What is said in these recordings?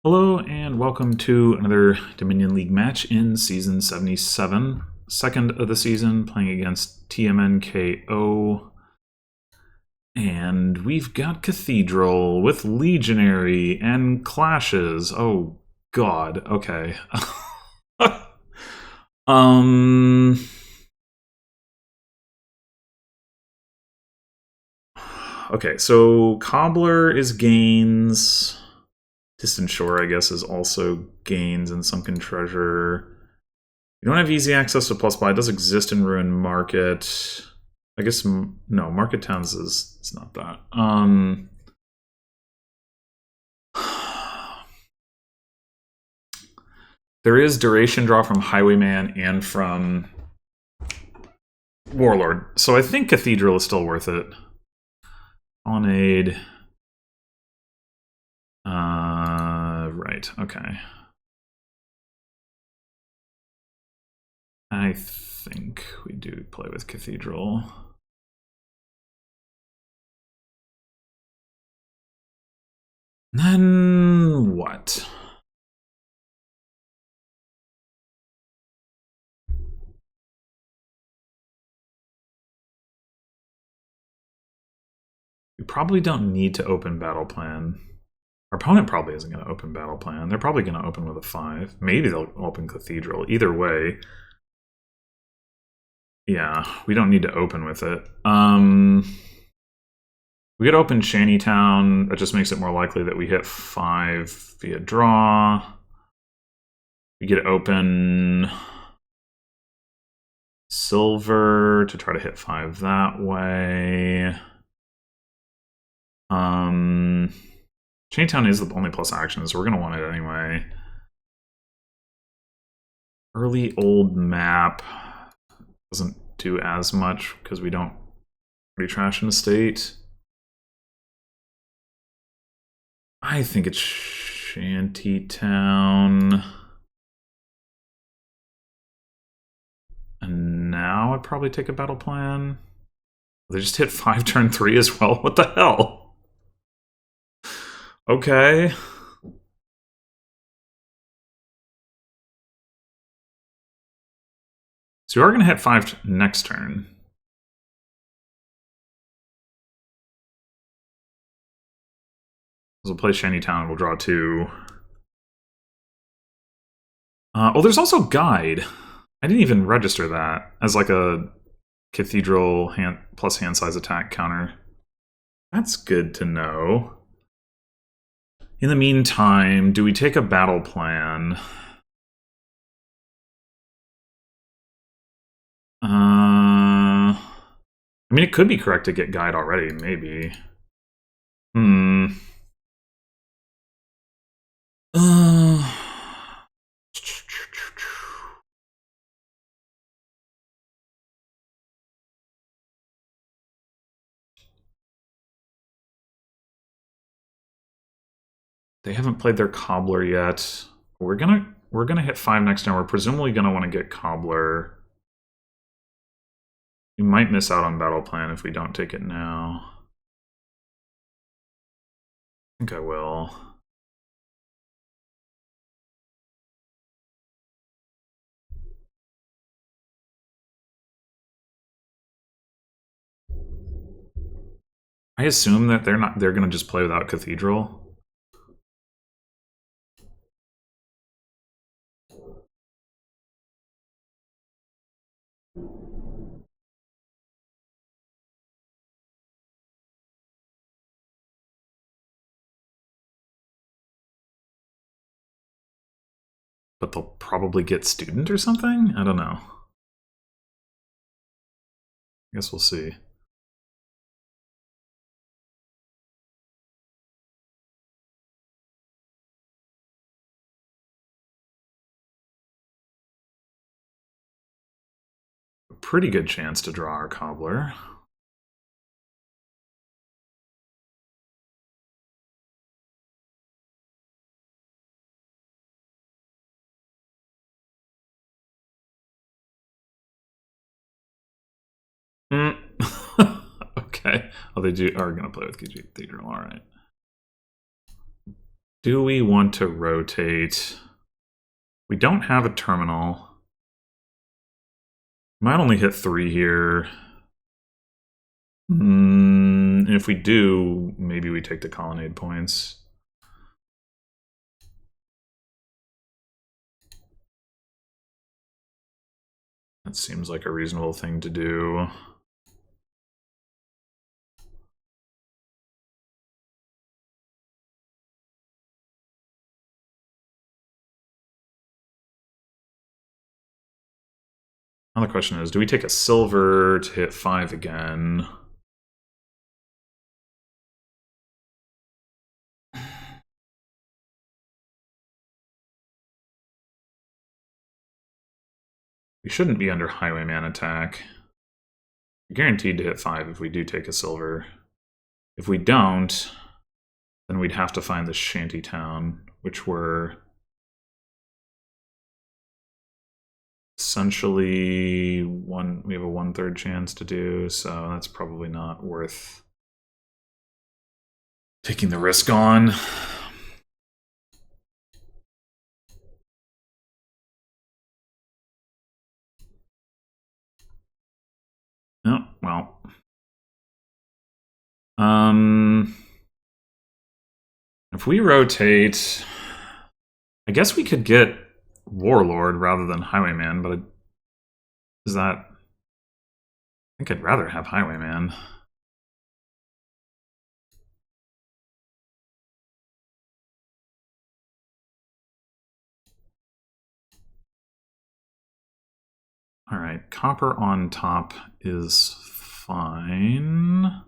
Hello and welcome to another Dominion League match in Season 77, second of the season, playing against tmnko. And we've got Cathedral with Legionary and Clashes. Oh god, okay. Okay, so Cobbler is gains. Distant Shore, I guess, is also gains and Sunken Treasure. You don't have easy access to plus buy. It does exist in Ruin Market. I guess, no, Market Towns is it's not that. There is duration draw from Highwayman and from Warlord. So I think Cathedral is still worth it. Colonnade. Right, okay. I think we do play with Cathedral. Then what? We probably don't need to open Battle Plan. Our opponent probably isn't going to open Battle Plan. They're probably going to open with a 5. Maybe they'll open Cathedral. Either way. Yeah, we don't need to open with it. We could open Shantytown. That just makes it more likely that we hit 5 via draw. We could open Silver to try to hit 5 that way. Shantytown is the only plus action, so we're going to want it anyway. Early old map doesn't do as much because we don't pretty trash an estate. I think it's Shantytown. And now I'd probably take a battle plan. They just hit 5 turn 3 as well. What the hell? Okay. So we are going to hit 5 next turn. We'll play Shantytown and we'll draw 2. Oh, there's also Guide. I didn't even register that as like a Cathedral plus hand size attack counter. That's good to know. In the meantime, do we take a battle plan? I mean, it could be correct to get Guide already, maybe. They haven't played their Cobbler yet. We're gonna hit 5 next turn. We're presumably gonna want to get Cobbler. We might miss out on Battle Plan if we don't take it now. I think I will. I assume that they're gonna just play without Cathedral. But they'll probably get Student or something? I don't know. I guess we'll see. A pretty good chance to draw our Cobbler. Okay. Oh, they are going to play with Cathedral. All right. Do we want to rotate? We don't have a terminal. Might only hit 3 here. If we do, maybe we take the colonnade points. That seems like a reasonable thing to do. Now the question is, do we take a silver to hit 5 again? We shouldn't be under highwayman attack. We're guaranteed to hit 5 if we do take a silver. If we don't, then we'd have to find the shanty town, which we're essentially we have a 1/3 chance to do, so that's probably not worth taking the risk on. Oh, well. If we rotate, I guess we could get Warlord rather than Highwayman, but is that... I think I'd rather have Highwayman. Alright, copper on top is fine.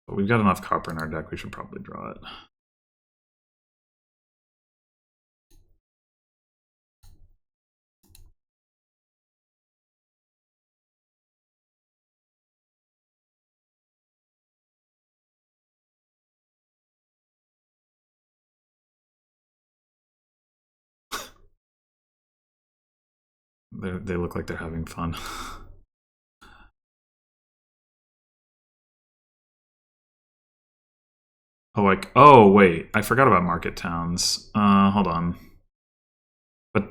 But we've got enough copper in our deck, we should probably draw it. They look like they're having fun. Oh wait, I forgot about market towns. Hold on. But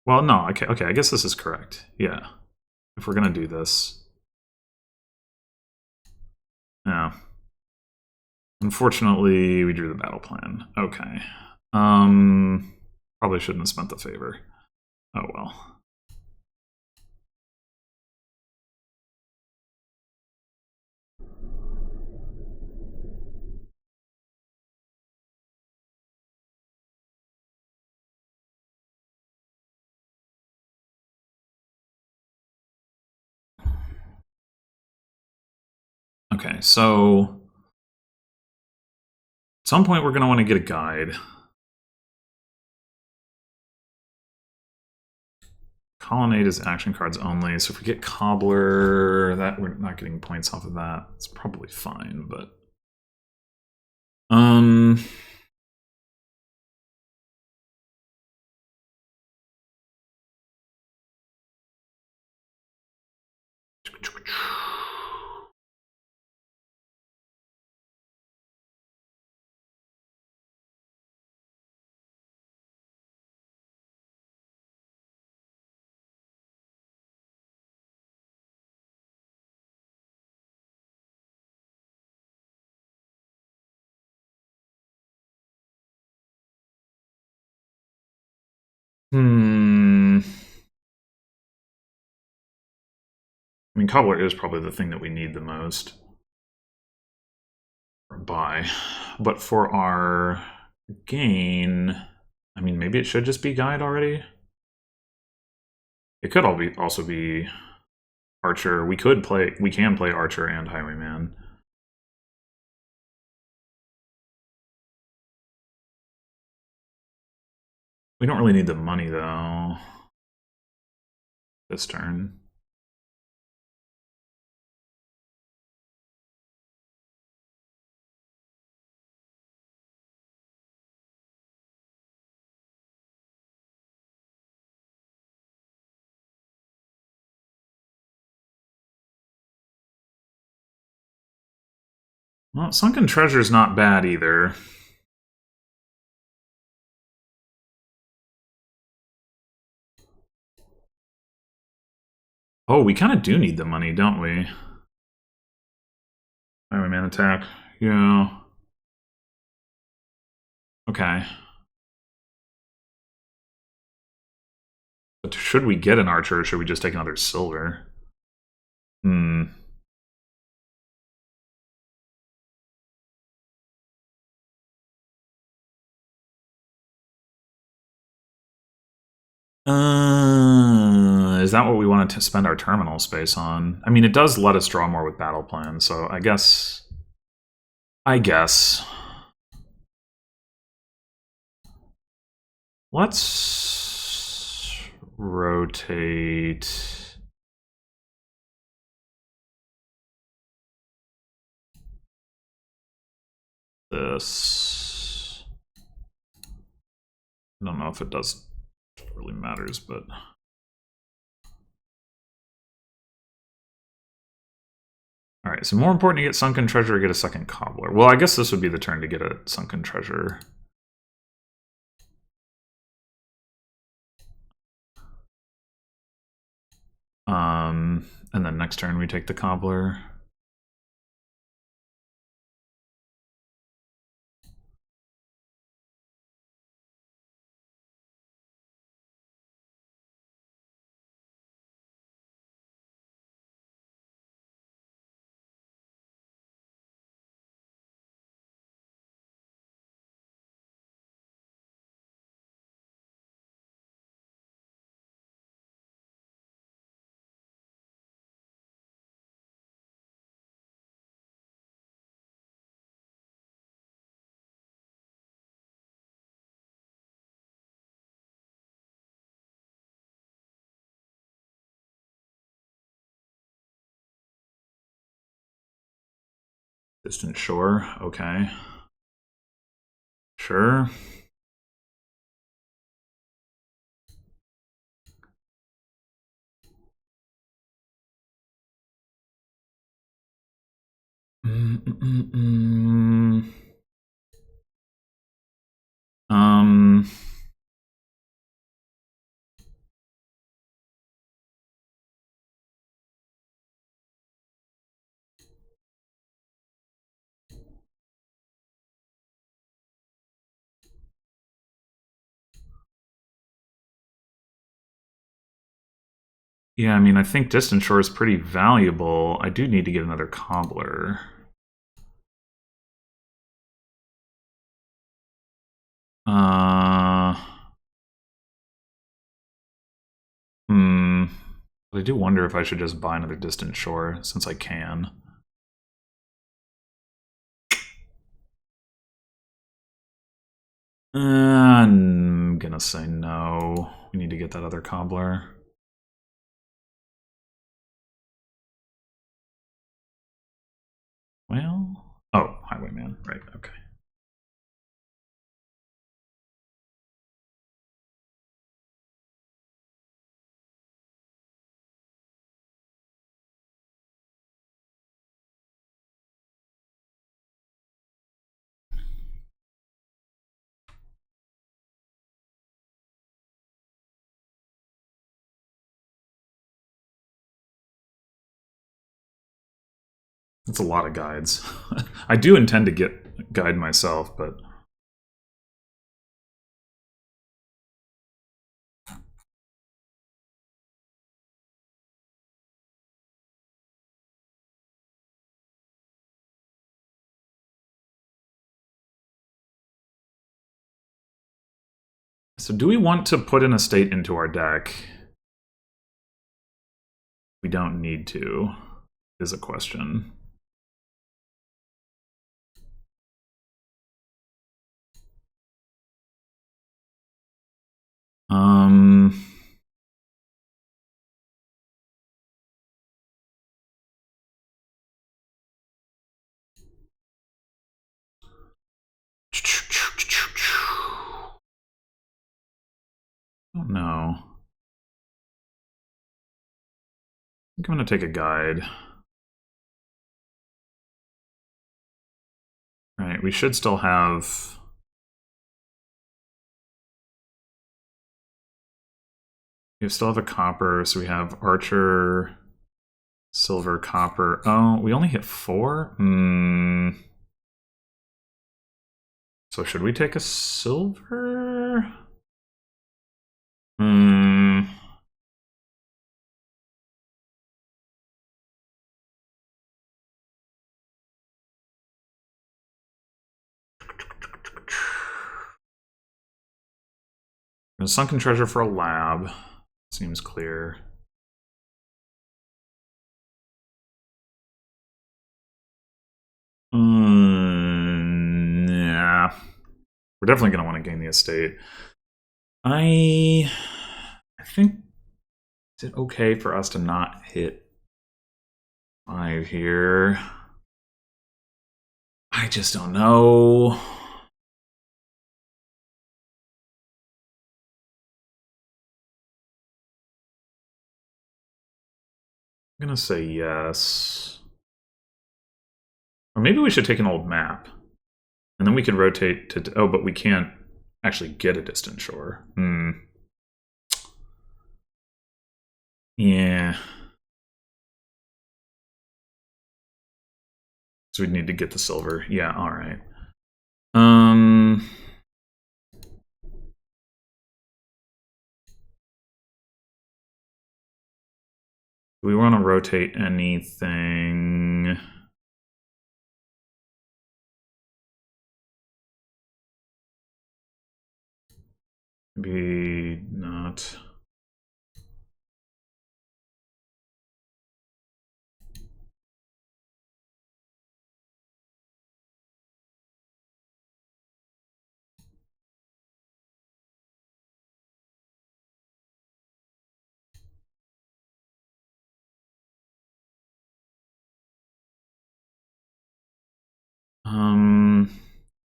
well, no, okay, I guess this is correct. Yeah. If we're gonna do this. Yeah. Unfortunately, we drew the battle plan. Okay. Probably shouldn't have spent the favor. Oh well. Okay, so at some point we're going to want to get a guide. Colonnade is action cards only, so if we get Cobbler, that we're not getting points off of that. It's probably fine, but I mean, Cobbler is probably the thing that we need the most. Or buy. But for our gain, I mean, maybe it should just be guide already. It could also be Archer. We can play Archer and Highwayman. We don't really need the money though. This turn. Well, Sunken Treasure's not bad either. Oh, we kind of do need the money, don't we? Highwayman attack. Yeah. Okay. But should we get an archer, or should we just take another silver? Hmm. Is that what we wanted to spend our terminal space on? I mean, it does let us draw more with battle plans, so I guess... Let's rotate... this. I don't know if it does really matters, but... Alright, so more important to get Sunken Treasure or get a second Cobbler? Well, I guess this would be the turn to get a Sunken Treasure. And then next turn we take the Cobbler. Distant Shore, okay. Sure. Um... Yeah, I mean, I think Distant Shore is pretty valuable. I do need to get another Cobbler. But I do wonder if I should just buy another Distant Shore, since I can. I'm gonna say no. We need to get that other Cobbler. Well... Oh, Highwayman. Right, okay. That's a lot of guides. I do intend to get guide myself, but... So do we want to put an estate into our deck? We don't need to, is a question. I don't know. I think I'm going to take a guide. Right, we should still have... We still have a copper, so we have archer, silver, copper. Oh, we only hit 4? So should we take a silver? A sunken treasure for a lab. Seems clear. Yeah. We're definitely going to want to gain the estate. I think is it okay for us to not hit 5 here? I just don't know. I'm gonna say yes. Or maybe we should take an old map. And then we could rotate to... Oh, but we can't actually get a distant shore. Yeah. So we'd need to get the silver. Yeah, alright. Do we want to rotate anything? Maybe not.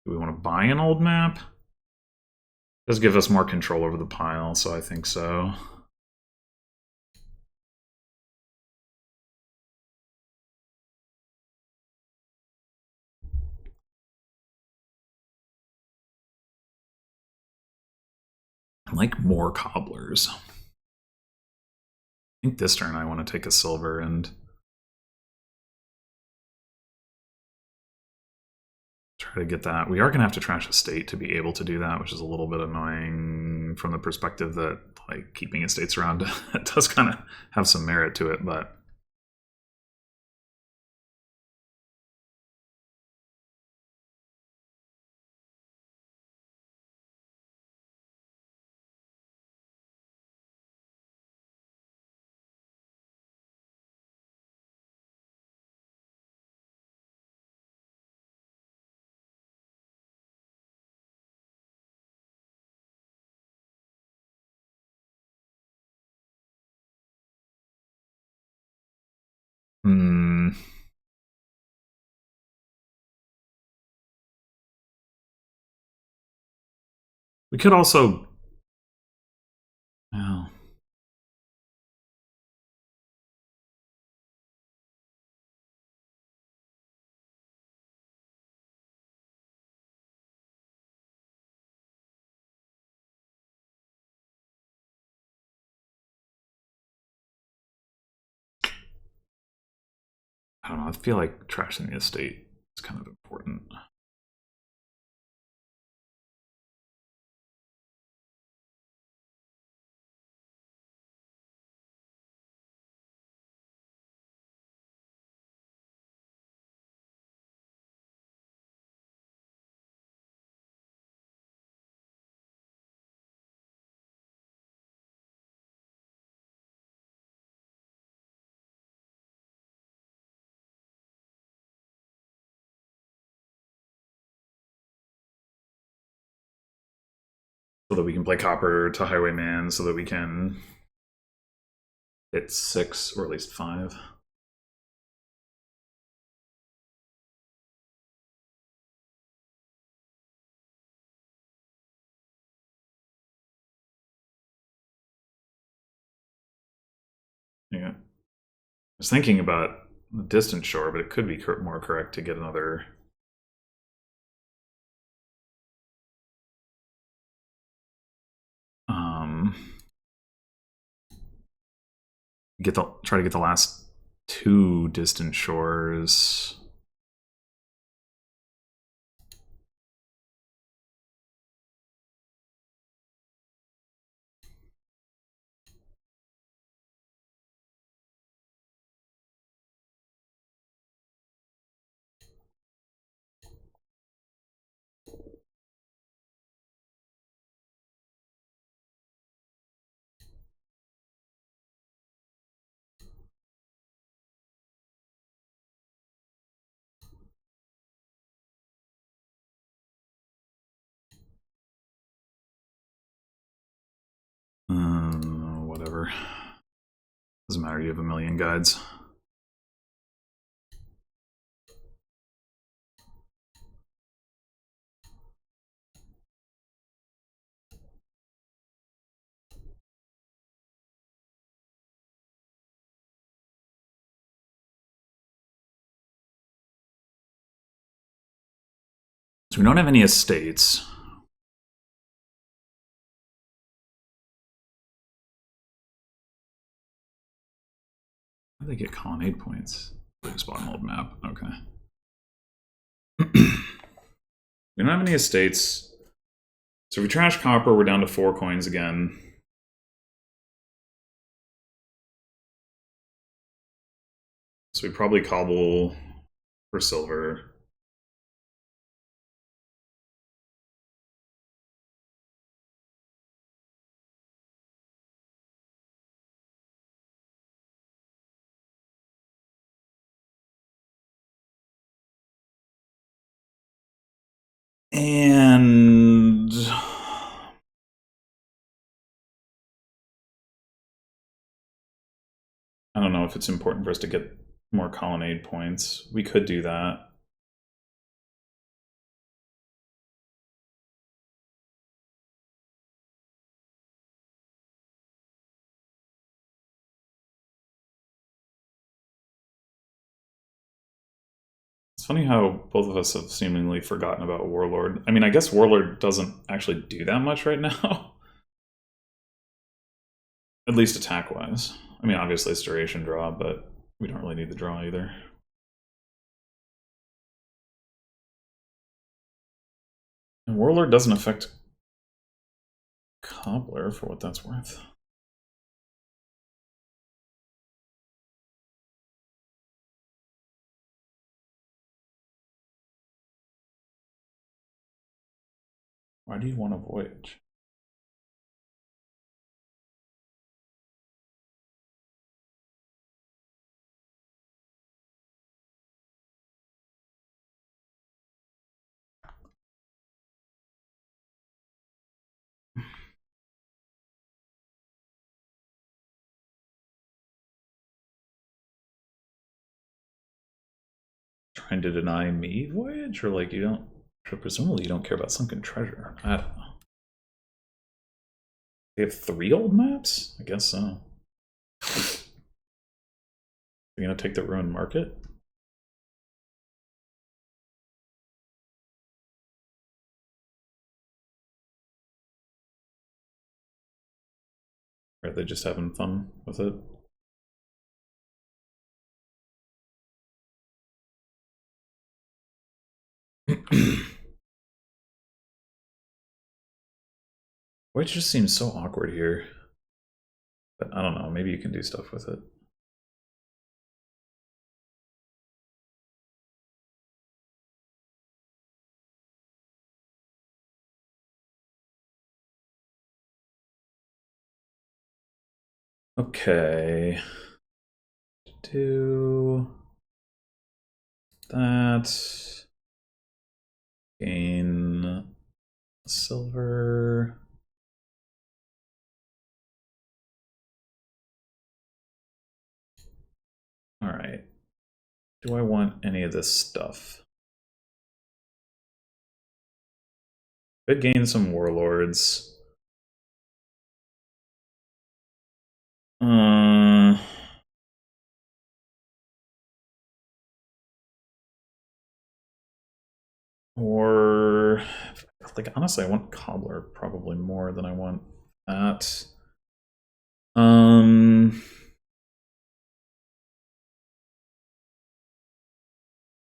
Do we want to buy an old map? It does give us more control over the pile, so I think so. I like more cobblers. I think this turn I want to take a silver and try to get that. We are going to have to trash a state to be able to do that, which is a little bit annoying from the perspective that like keeping estates around does kind of have some merit to it, but we could also... Well, I don't know, I feel like trashing the estate is kind of important. So that we can play copper to Highwayman, so that we can hit 6 or at least 5. Yeah. I was thinking about the distant shore, but it could be more correct to get another try to get the last 2 distant shores. Whatever. Doesn't matter, you have a million guides. So we don't have any estates. How do they get colonnade points? Spot an old map. Okay. We don't have any estates. So if we trash copper, we're down to 4 coins again. So we probably cobble for silver. And I don't know if it's important for us to get more colonnade points. We could do that. It's funny how both of us have seemingly forgotten about Warlord. I mean, I guess Warlord doesn't actually do that much right now. At least attack-wise. I mean, obviously it's duration draw, but we don't really need the draw either. And Warlord doesn't affect Cobbler, for what that's worth. Why do you want a Voyage? Trying to deny me Voyage? Or like you don't, presumably you don't care about sunken treasure. I don't know. They have 3 old maps? I guess so. You're gonna take the ruined market? Or are they just having fun with it? Which just seems so awkward here. But I don't know, maybe you can do stuff with it. Okay. Do that. Gain silver. All right. Do I want any of this stuff? Could gain some warlords. Or like honestly, I want Cobbler probably more than I want that.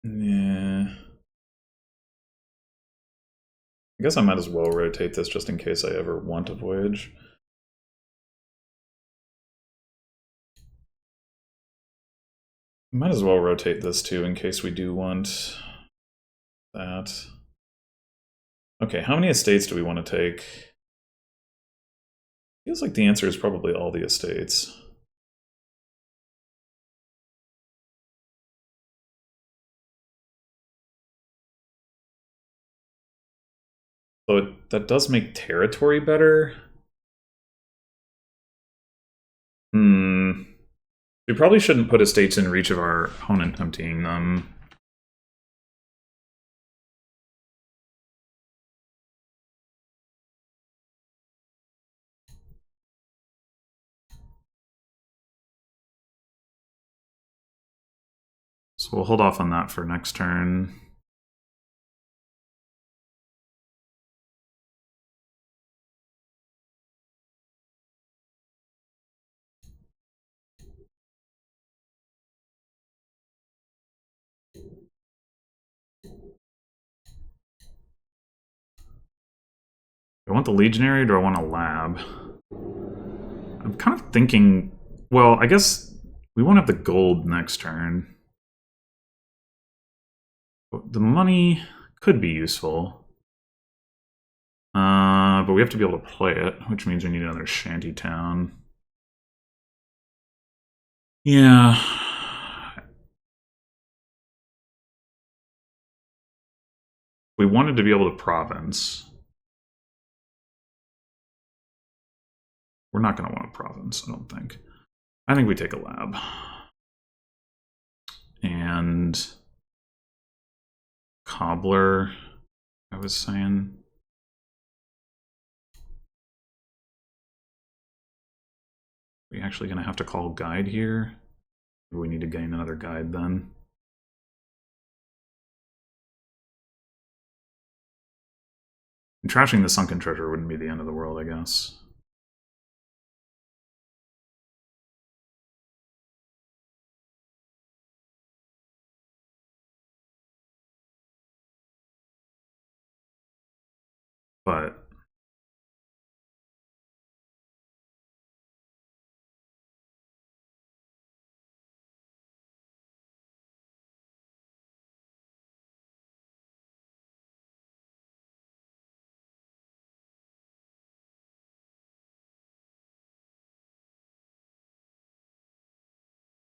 Yeah. I guess I might as well rotate this just in case I ever want a voyage. Might as well rotate this too in case we do want that. Okay, how many estates do we want to take? Feels like the answer is probably all the estates. But that does make territory better. We probably shouldn't put estates in reach of our opponent emptying them. So we'll hold off on that for next turn. Do I want the Legionary or do I want a lab? I'm kind of thinking, well, I guess we won't have the gold next turn. The money could be useful. But we have to be able to play it, which means we need another shanty town. Yeah. We wanted to be able to province. We're not going to want a province, I don't think. I think we take a lab. And Cobbler, I was saying. Are we actually going to have to call guide here? Or we need to gain another guide then? And trashing the sunken treasure wouldn't be the end of the world, I guess. But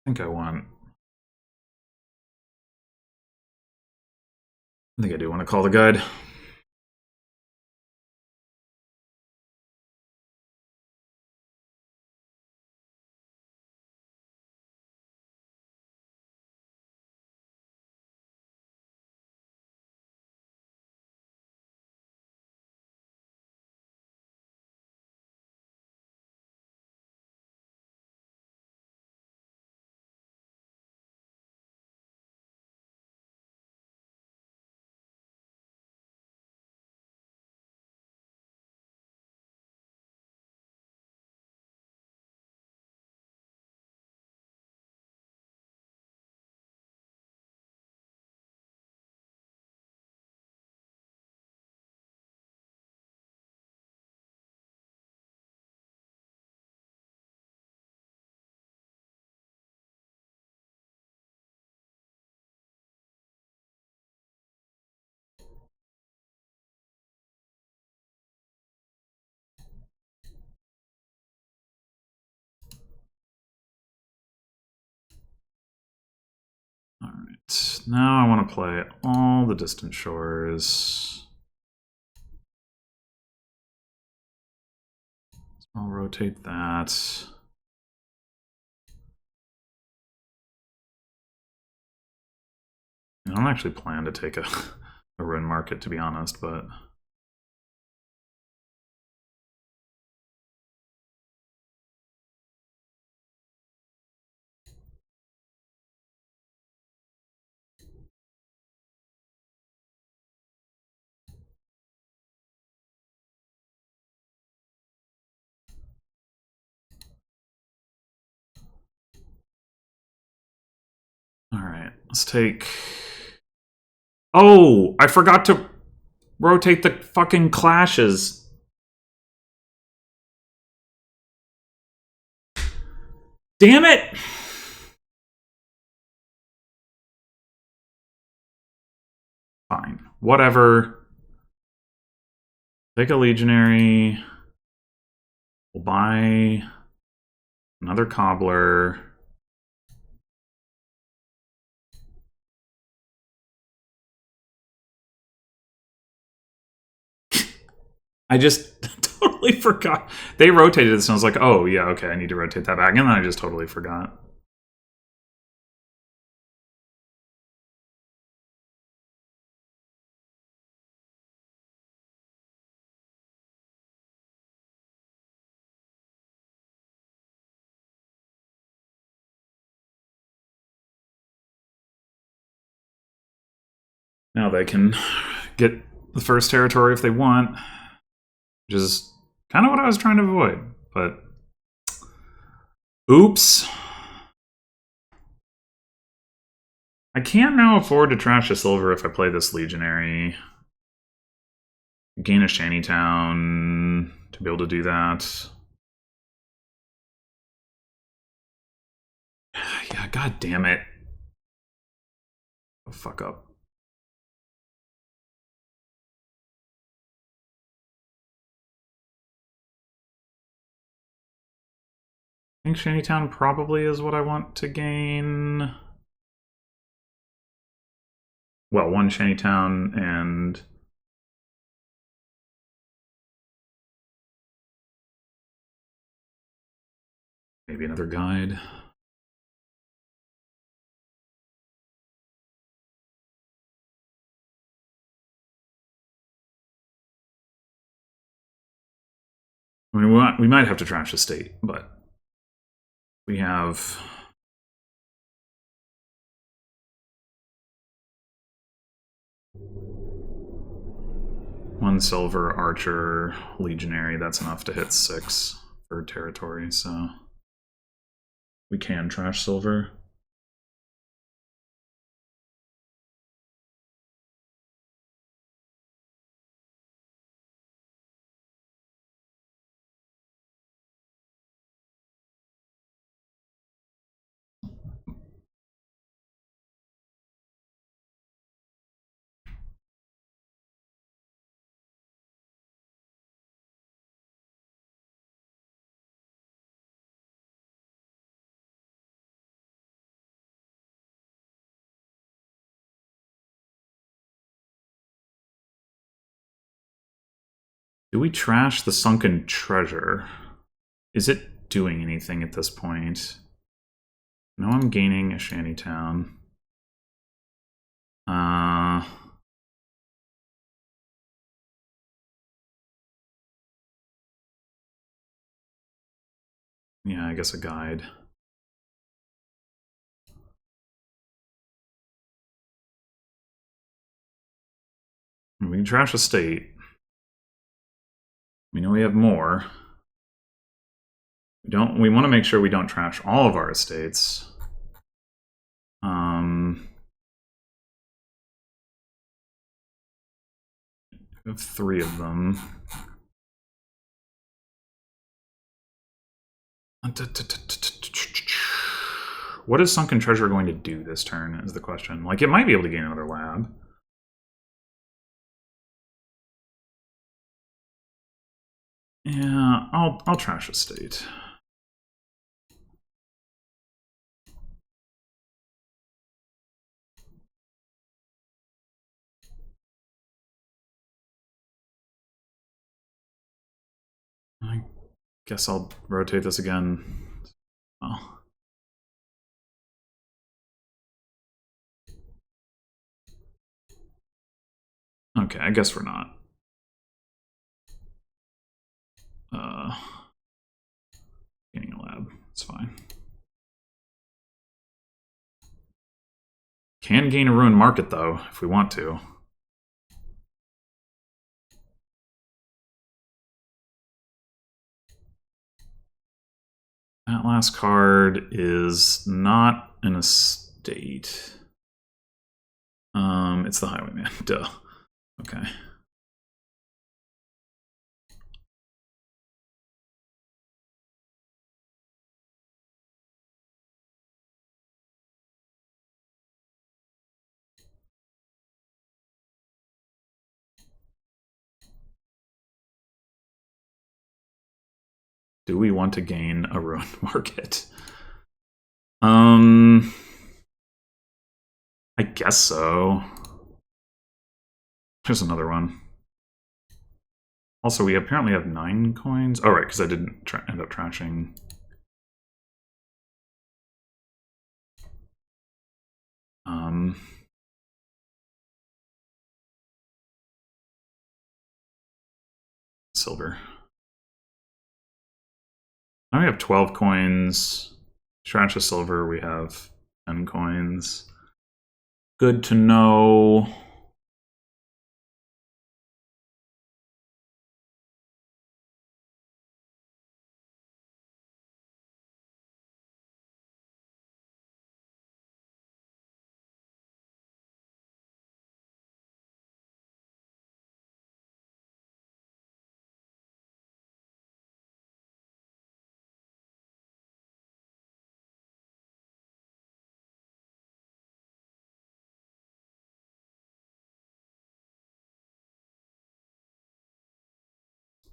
I think I want... I think I do want to call the guide. Alright, now I want to play all the distant shores. I'll rotate that. I don't actually plan to take a ruin market, to be honest, but... Alright, let's take Oh, I forgot to rotate the fucking clashes. Damn it! Fine. Whatever. Take a legionary. We'll buy another cobbler. I just totally forgot. They rotated this and I was like, oh, yeah, okay, I need to rotate that back. And then I just totally forgot. Now they can get the first territory if they want, which is kind of what I was trying to avoid, but oops. I can't now afford to trash a silver if I play this legionary. Gain a shantytown to be able to do that. Yeah, god damn it. Oh, fuck up. I think shantytown probably is what I want to gain. Well, one shantytown and maybe another guide. I mean, we might have to trash the state, but we have one silver archer legionary. That's enough to hit 6 for territory, so we can trash silver. Do we trash the sunken treasure? Is it doing anything at this point? No, I'm gaining a shantytown. Yeah, I guess a guide. We can trash a state. We know we have more. We want to make sure we don't trash all of our estates. We have 3 of them. What is Sunken Treasure going to do this turn is the question. Like, it might be able to gain another lab. Yeah, I'll trash a state. I guess I'll rotate this again. Oh. Okay, I guess we're not. Gaining a lab. It's fine. Can gain a ruined market, though, if we want to. That last card is not an estate. It's the Highwayman. Duh. Okay. Do we want to gain a ruined market? I guess so. Here's another one. Also, we apparently have 9 coins. Oh, right, because I didn't end up trashing. Silver. Now we have 12 coins. Trash a silver, we have 10 coins. Good to know.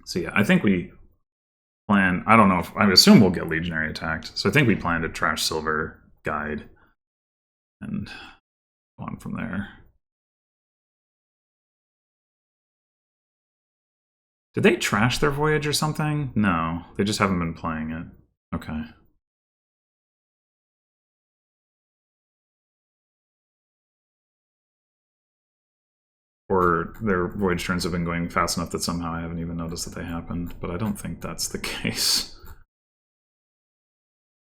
So yeah, I think we plan. I don't know if I assume we'll get legionary attacked. So I think we plan to trash silver guide and go on from there. Did they trash their voyage or something? No, they just haven't been playing it. Okay. Or their voyage turns have been going fast enough that somehow I haven't even noticed that they happened, but I don't think that's the case.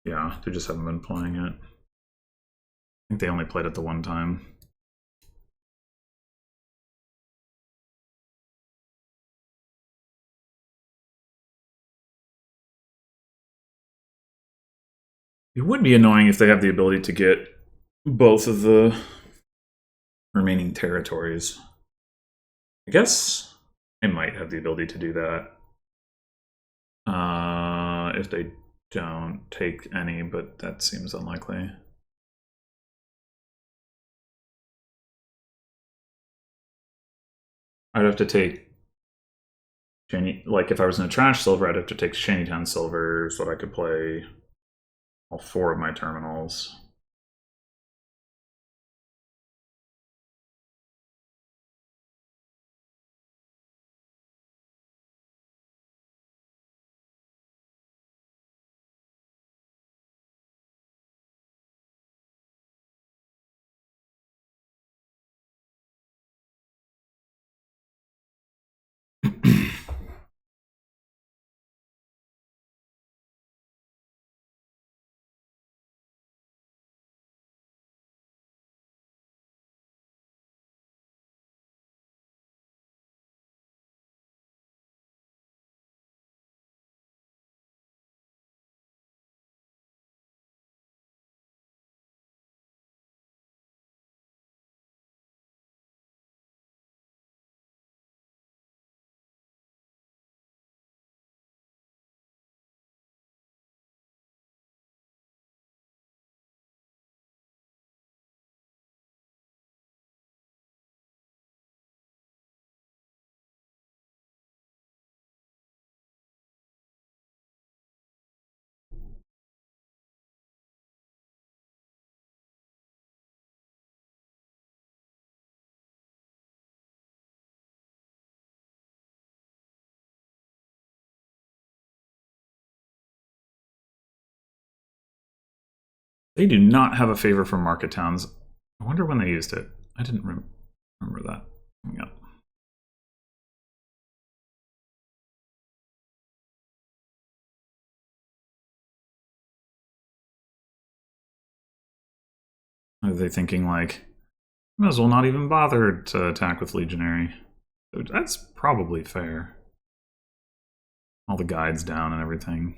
Yeah, they just haven't been playing it. I think they only played it the one time. It would be annoying if they have the ability to get both of the remaining territories. I guess I might have the ability to do that. If they don't take any, but that seems unlikely. I'd have to take like if I was going to trash silver, I'd have to take Shantytown silver so that I could play all 4 of my terminals. They do not have a favor for market towns. I wonder when they used it. I didn't remember that coming up. Are they thinking like, might as well not even bother to attack with legionary? That's probably fair. All the guides down and everything.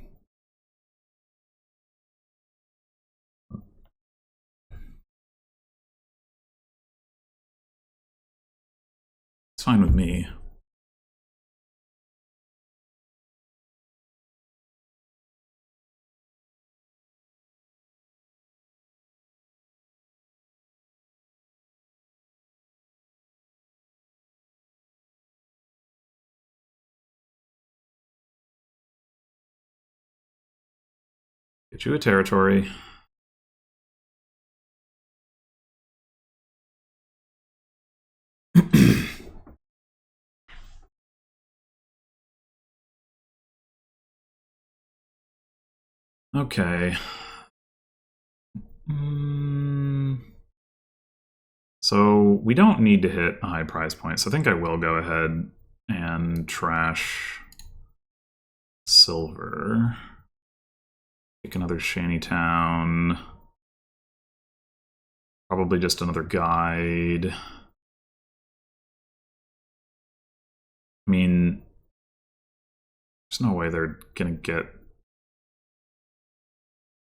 It's fine with me. Get you a territory. Okay. So we don't need to hit a high prize point, so I think I will go ahead and trash silver. Pick another shantytown. Probably just another guide. I mean, there's no way they're gonna get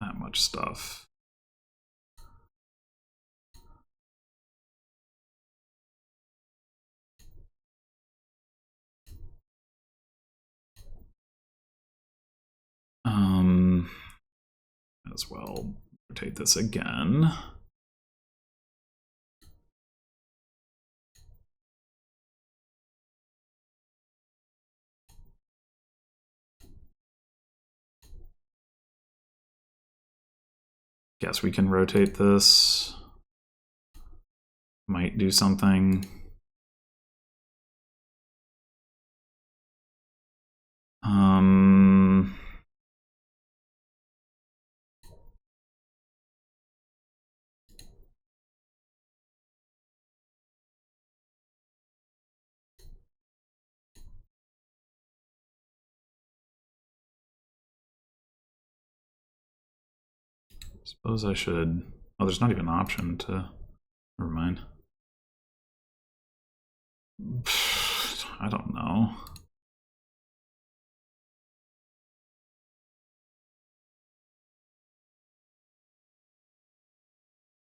that much stuff. As well, rotate this again. Guess we can rotate this. Might do something. Suppose I should... Oh, there's not even an option to... Never mind. I don't know.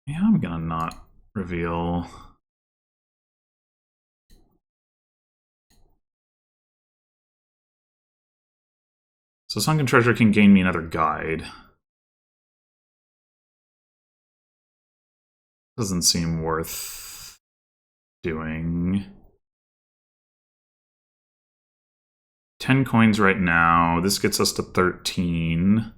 Yeah, I'm gonna not reveal... So Sunken Treasure can gain me another guide. Doesn't seem worth doing. 10 coins right now. This gets us to 13.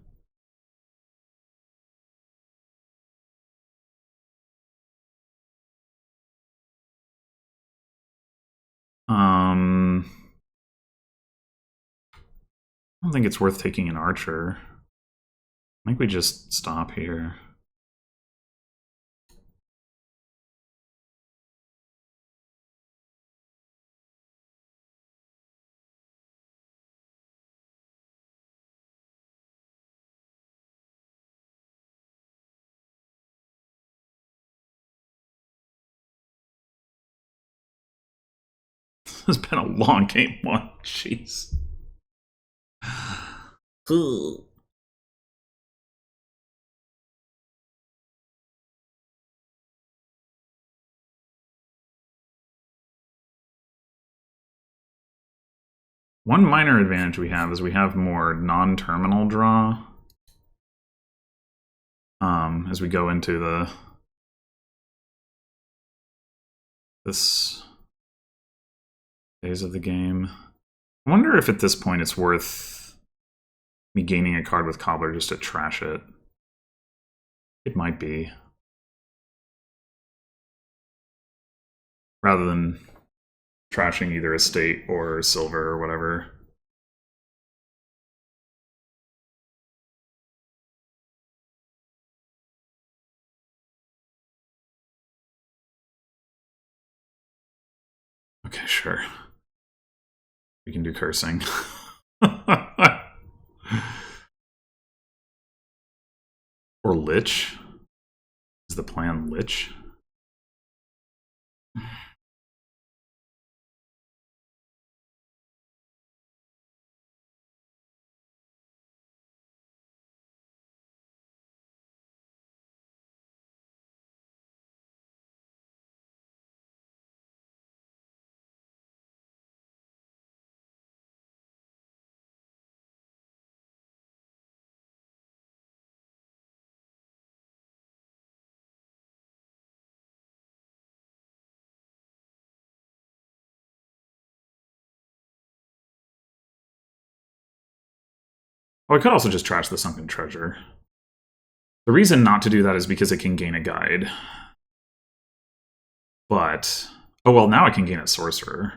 I don't think it's worth taking an archer. I think we just stop here. It's been a long game one. Jeez. One minor advantage we have is we have more non-terminal draw. As we go into this phase of the game. I wonder if at this point it's worth me gaining a card with Cobbler just to trash it. It might be. Rather than trashing either estate or silver or whatever. Okay, sure. We can do cursing. Or Lich. Is the plan Lich? Oh, I could also just trash the sunken treasure. The reason not to do that is because it can gain a guide. But, oh well, now I can gain a sorcerer.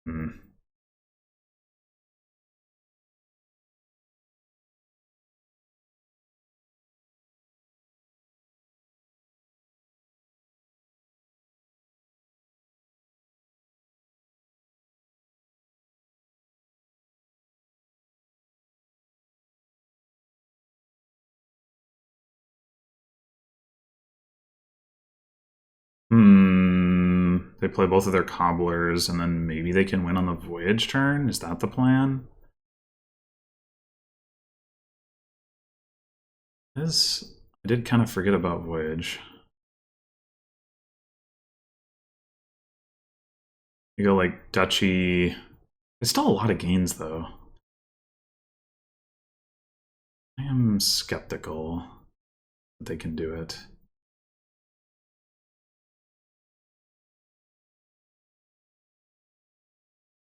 Hmm. They play both of their cobblers, and then maybe they can win on the Voyage turn? Is that the plan? I did kind of forget about Voyage. You go like Duchy. It's still a lot of gains, though. I am skeptical that they can do it.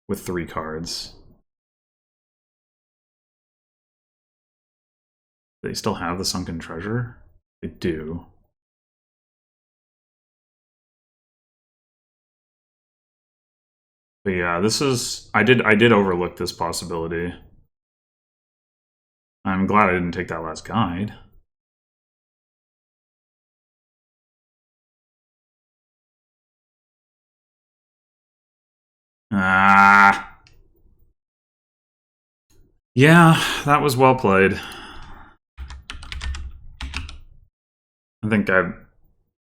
With 3 cards. They still have the sunken treasure? They do. But yeah, this is I did overlook this possibility. I'm glad I didn't take that last guide. Ah. Yeah, that was well played. I think I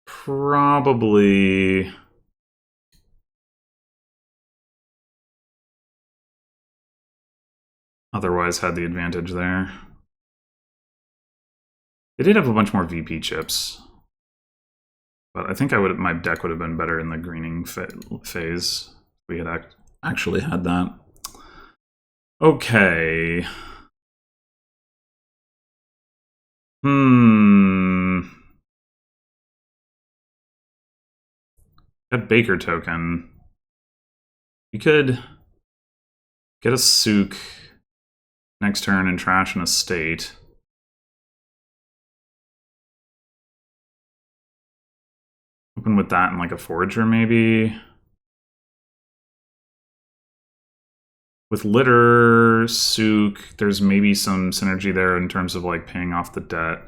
probably otherwise had the advantage there. They did have a bunch more VP chips, but I think my deck would have been better in the greening phase if we had actually had that. Okay. That Baker token. You could get a Souk next turn and trash an estate. Open with that and like a Forager, maybe. With Litter, Souk, there's maybe some synergy there in terms of like paying off the debt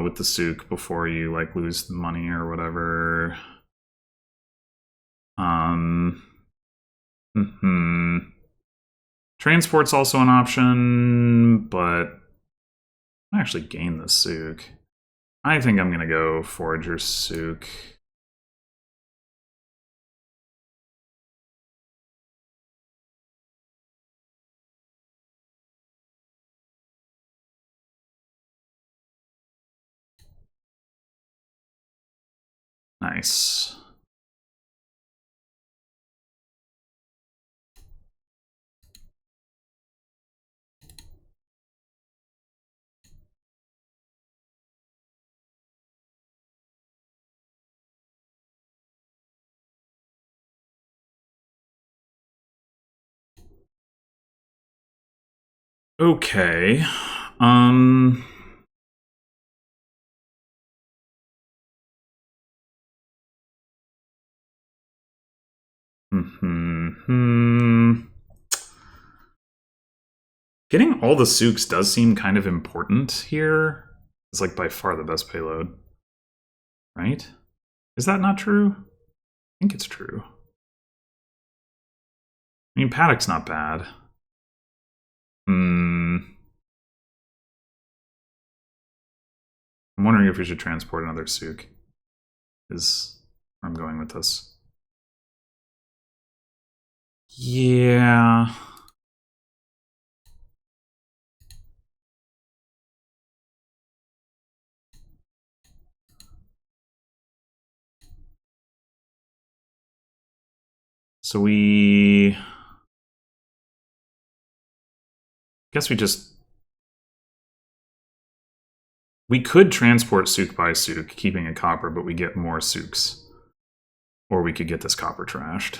with the Souk before you like lose the money or whatever. Transport's also an option, but I actually gain the Souk. I think I'm gonna go Forager Souk. Nice. Okay. Getting all the Souks does seem kind of important here. It's like by far the best payload. Right? Is that not true? I think it's true. I mean, Paddock's not bad. I'm wondering if we should transport another Souk. Is where I'm going with this. Yeah. So we guess we could transport Souk by Souk, keeping a copper, but we get more Souks. Or we could get this copper trashed.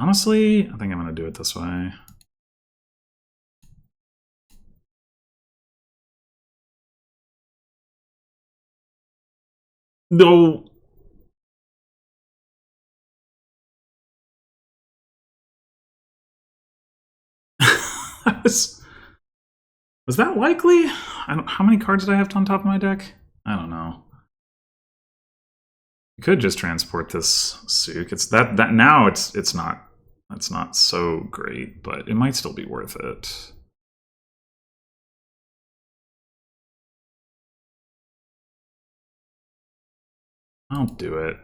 Honestly, I think I'm going to do it this way. No. Was that likely? How many cards did I have on top of my deck? I don't know. You could just transport this Sook. It's that now it's not so great, but it might still be worth it. I'll do it.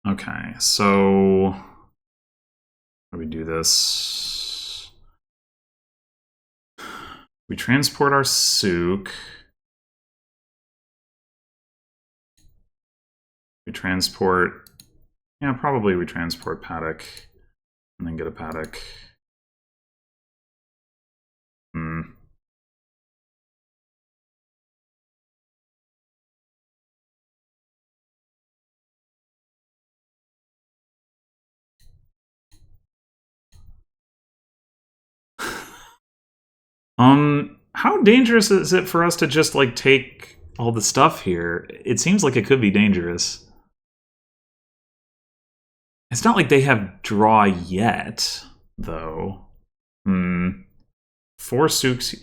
Okay, so how do we do this? We transport our Sook. We transport... Yeah, probably we transport Paddock and then get a Paddock. How dangerous is it for us to just, like, take all the stuff here? It seems like it could be dangerous. It's not like they have draw yet, though. 4 Sooks.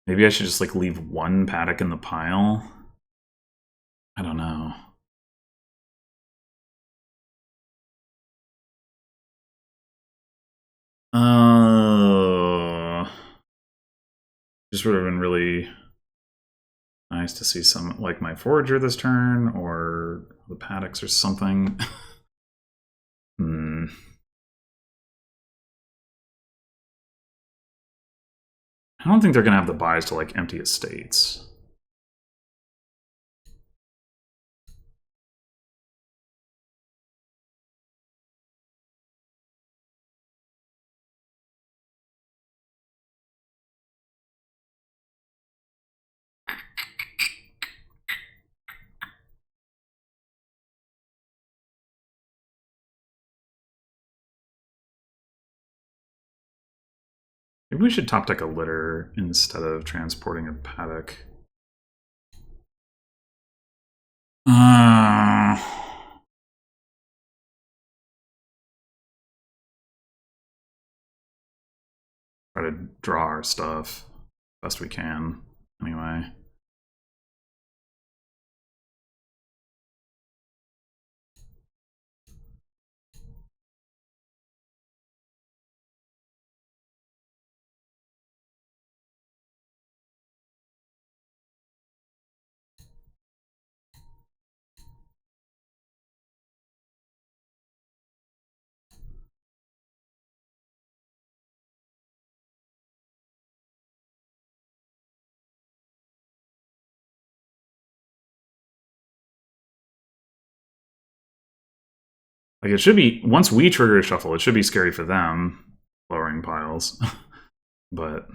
Maybe I should just, like, leave one Paddock in the pile? I don't know. Just would have been really nice to see some, like, my Forager this turn, or the Paddocks or something. I don't think they're gonna have the buys to, like, empty estates. Maybe we should top deck a litter instead of transporting a Paddock. Try to draw our stuff best we can, anyway. Like, it should be, once we trigger a shuffle, it should be scary for them, lowering piles. But...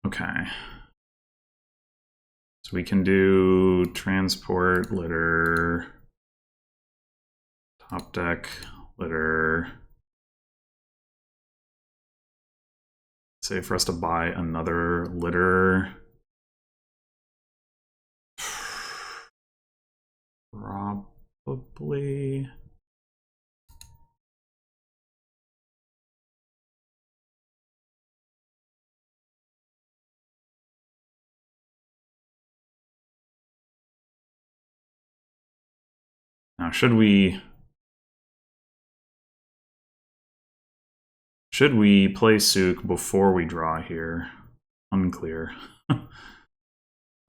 Okay. So we can do transport, litter. Top deck, litter. Say for us to buy another litter. Probably. Now, should we play Souk before we draw here? Unclear.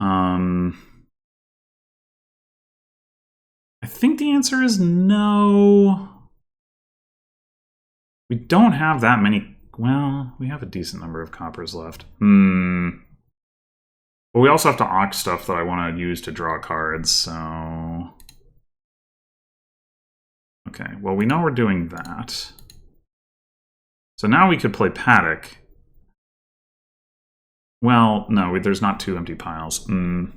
I think the answer is no. We don't have that many. Well, we have a decent number of coppers left. But we also have to auct stuff that I want to use to draw cards, so... Okay, well, we know we're doing that. So now we could play Paddock. Well, no, there's not 2 empty piles. I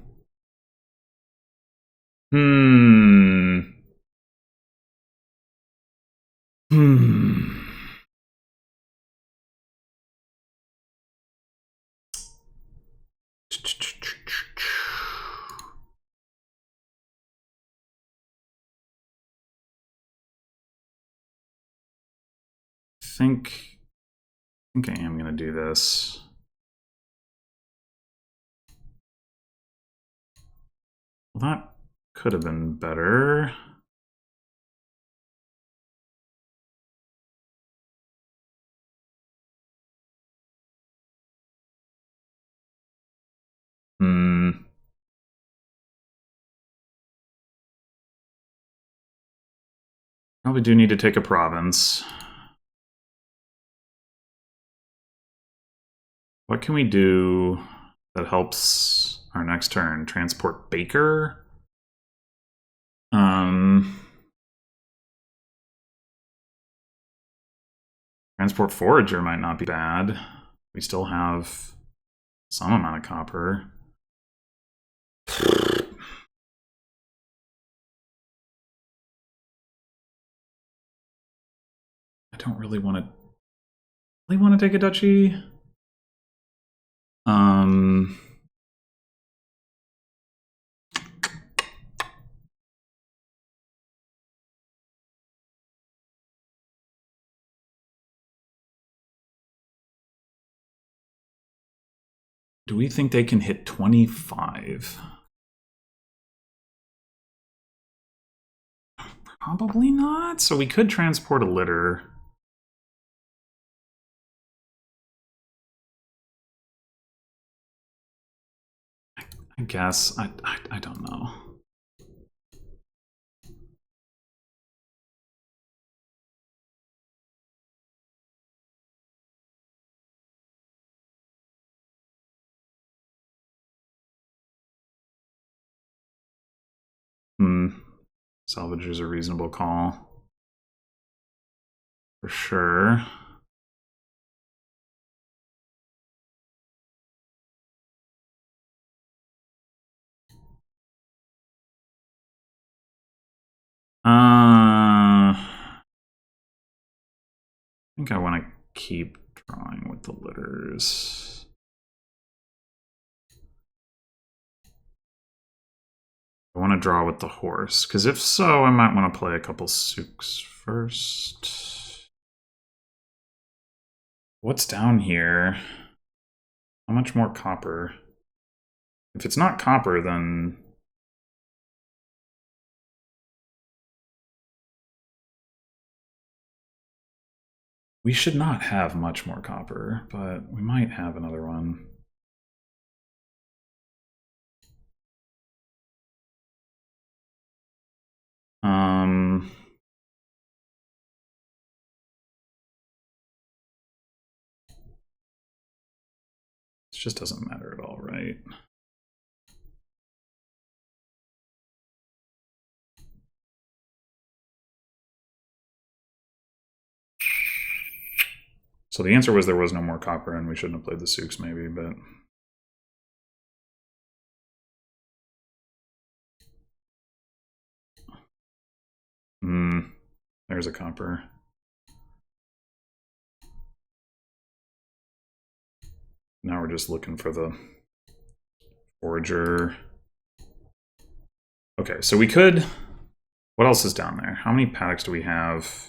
think I am going to do this. Well, that could have been better. Probably do need to take a province. What can we do that helps our next turn? Transport Baker? Transport Forager might not be bad. We still have some amount of copper. I don't really want to take a duchy. Do we think they can hit 25? Probably not. So we could transport a litter. I guess. I don't know. Salvage is a reasonable call. For sure. I think I want to keep drawing with the litters. I want to draw with the horse, because if so, I might want to play a couple Souks first. What's down here? How much more copper? If it's not copper, then... we should not have much more copper, but we might have another one. This just doesn't matter at all, right? So the answer was there was no more copper and we shouldn't have played the Souks maybe, but... There's a copper. Now we're just looking for the forager. Okay, so we could... What else is down there? How many paddocks do we have?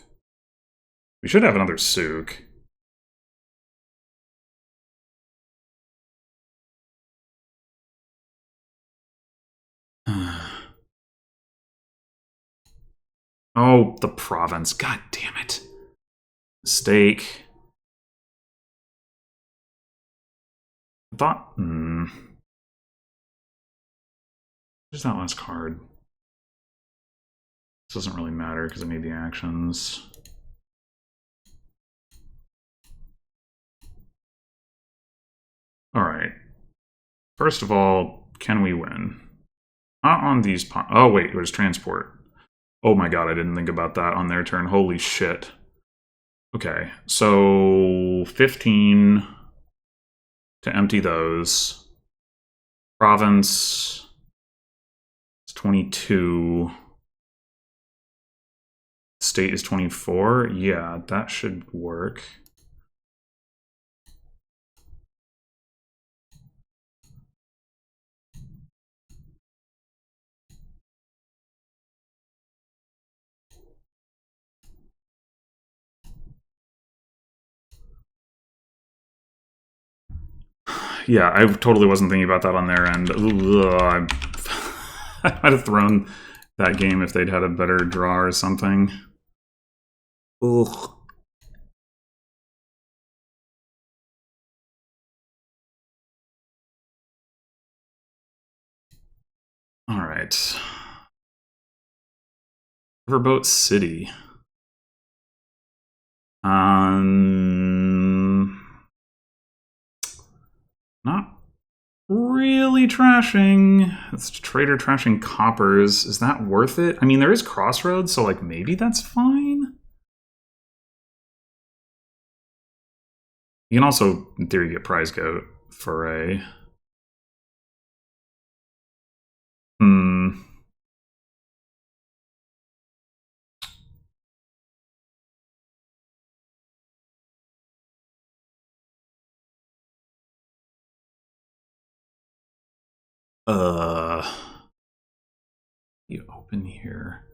We should have another souk. Oh, the province. God damn it. Mistake. I thought... Where's that last card? This doesn't really matter because I need the actions. Alright. First of all, can we win? Not on these... Oh, wait, it was transport. Oh my god, I didn't think about that on their turn. Holy shit. Okay, so 15 to empty those. Province is 22. State is 24. Yeah, that should work. Yeah, I totally wasn't thinking about that on their end. Ugh, I might have thrown that game if they'd had a better draw or something. Ugh. All right. Riverboat City. Not really trashing. It's trader trashing coppers. Is that worth it? I mean, there is Crossroads, so like maybe that's fine. You can also, in theory, get Prize Goat for a... You open here.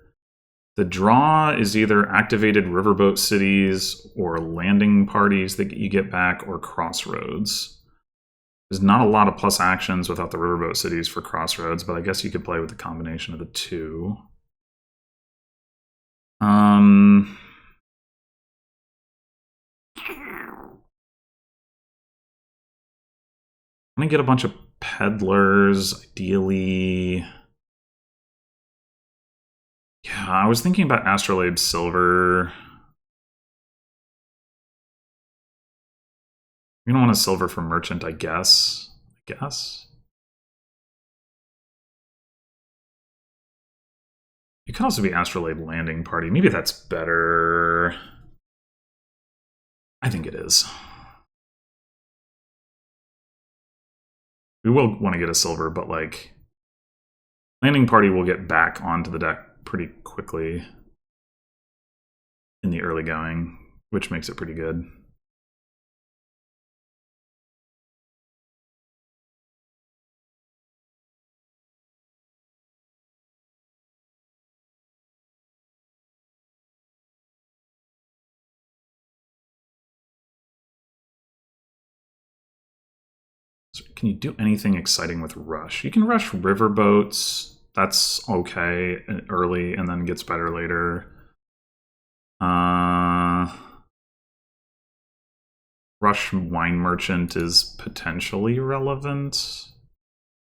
The draw is either activated riverboat cities or landing parties that you get back, or Crossroads. There's not a lot of plus actions without the riverboat cities for Crossroads, but I guess you could play with the combination of the two. I'm gonna get a bunch of peddlers, ideally. Yeah, I was thinking about Astrolabe Silver. You're gonna want a silver for merchant, I guess. It could also be Astrolabe Landing Party. Maybe that's better. I think it is. We will want to get a silver, but like... Landing Party will get back onto the deck pretty quickly in the early going, which makes it pretty good. So can you do anything exciting with Rush? You can rush riverboats. That's okay early and then gets better later. Rush Wine Merchant is potentially relevant.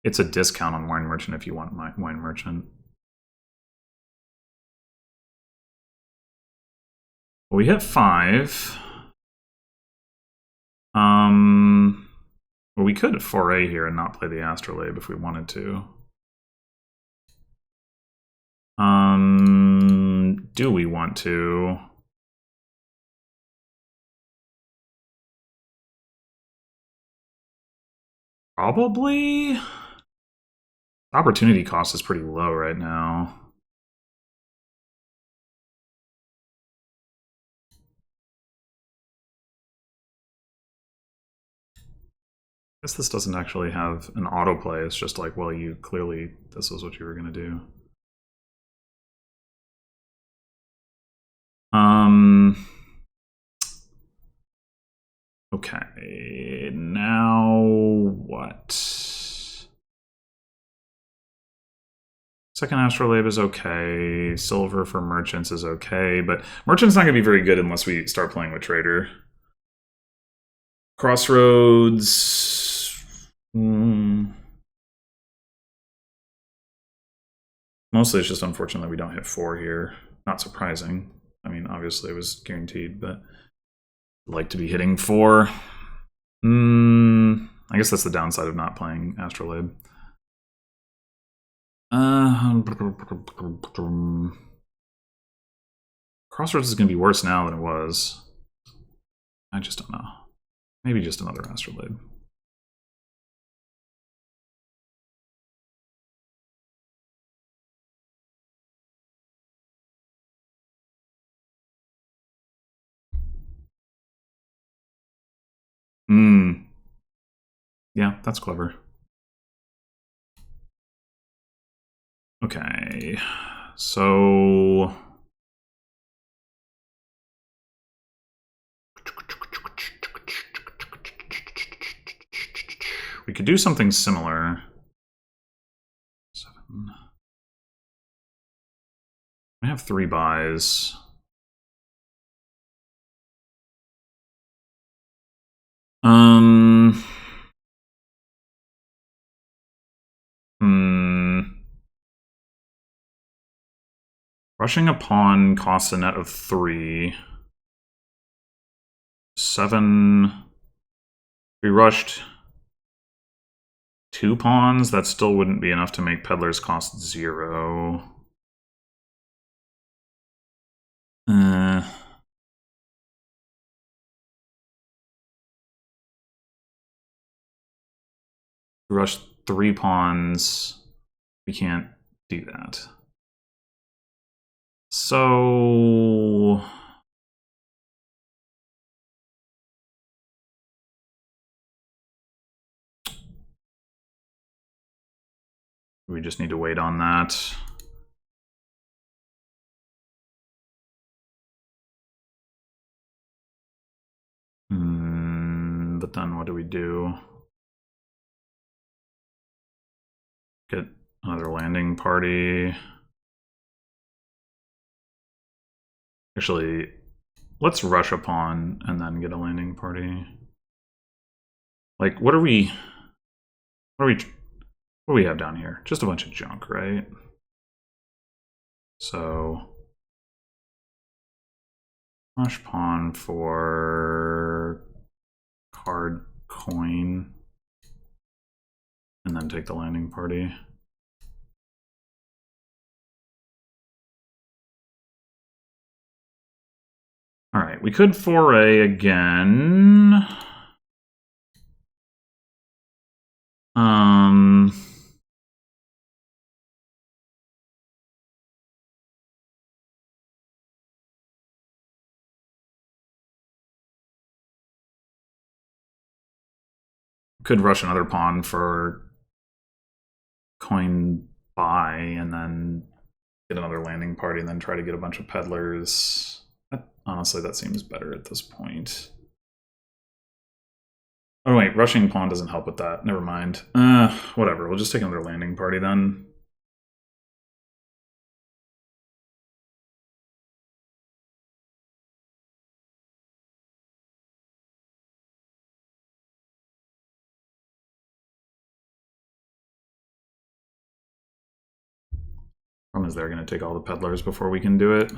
It's a discount on Wine Merchant if you want Wine Merchant. Well, we hit 5. Well, we could foray here and not play the Astrolabe if we wanted to. Do we want to? Probably. Opportunity cost is pretty low right now. guess this doesn't actually have an autoplay. It's just like, well, you clearly, this was what you were going to do. Okay, now what? Second astrolabe is okay. Silver for merchants is okay, but merchant's not going to be very good unless we start playing with trader. Crossroads. Mostly it's just unfortunate that we don't hit 4 here. Not surprising. I mean, obviously it was guaranteed, but I'd like to be hitting 4. I guess that's the downside of not playing Astrolabe. Crossroads is going to be worse now than it was. I just don't know. Maybe just another Astrolabe. Yeah, that's clever. Okay, so we could do something similar. 7. I have 3 buys. Rushing a pawn costs a net of 3. 7. We rushed 2 pawns. That still wouldn't be enough to make Peddler's cost 0. Rush 3 pawns. We can't do that. So we just need to wait on that. But then what do we do? Get another landing party. Actually, let's rush a pawn and then get a landing party. Like, what do we have down here? Just a bunch of junk, right? So rush pawn for card coin and then take the landing party. All right, we could foray again. Could rush another pawn for coin buy and then get another landing party and then try to get a bunch of peddlers. Honestly, that seems better at this point. Oh wait, rushing pawn doesn't help with that. Never mind. Whatever, we'll just take another landing party then. Problem is they're going to take all the peddlers before we can do it.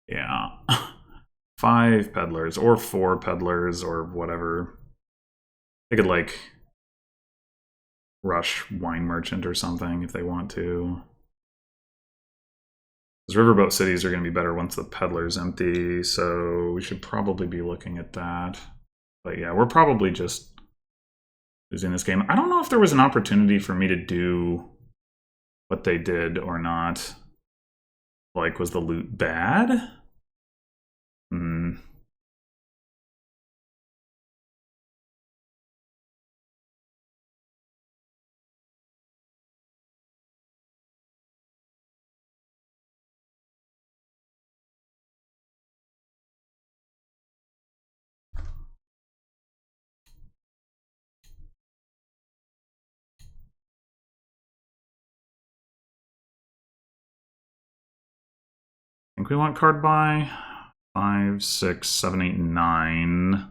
Yeah. 5 peddlers or 4 peddlers or whatever. They could like rush wine merchant or something if they want to. Because riverboat cities are going to be better once the peddler's empty, so we should probably be looking at that. But yeah, we're probably just losing this game. I don't know if there was an opportunity for me to do what they did or not. Like, was the loot bad? Hmm. I think we want card buy. 5, 6, 7, 8, 9.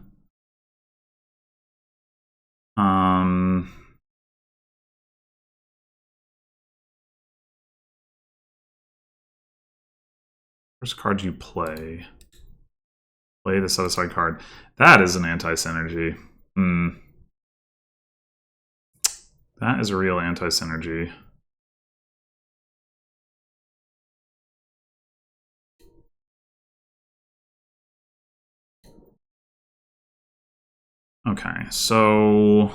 First card you play. Play the set-aside card. That is an anti-synergy. That is a real anti-synergy. Okay, so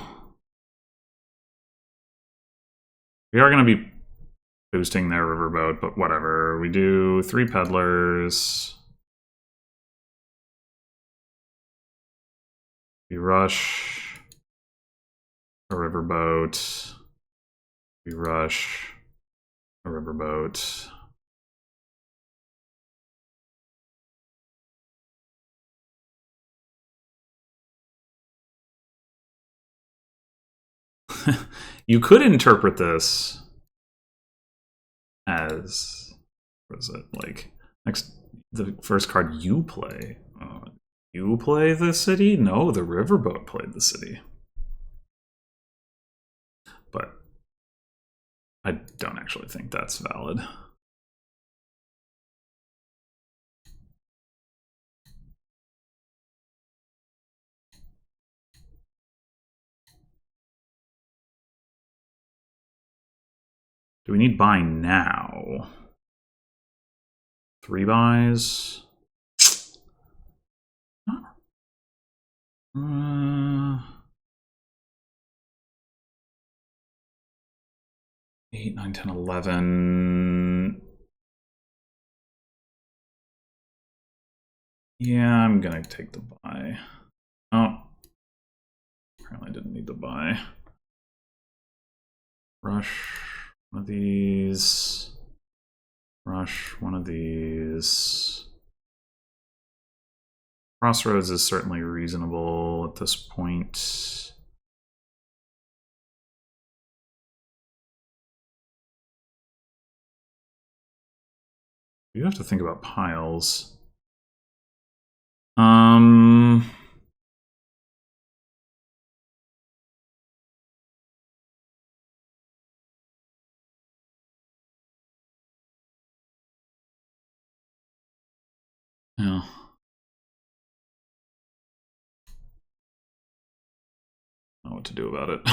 we are going to be boosting their riverboat, but whatever. We do 3 peddlers. We rush a riverboat. We rush a riverboat. You could interpret this as, what is it, like, next, the first card you play. You play the city? No, the riverboat played the city. But I don't actually think that's valid. Do we need buy now? 3 buys? 8, 9, 10, 11. Yeah, I'm gonna take the buy. Oh. Apparently I didn't need the buy. Rush one of these. Rush one of these. Crossroads is certainly reasonable at this point. You have to think about piles. Yeah. I don't know what to do about it.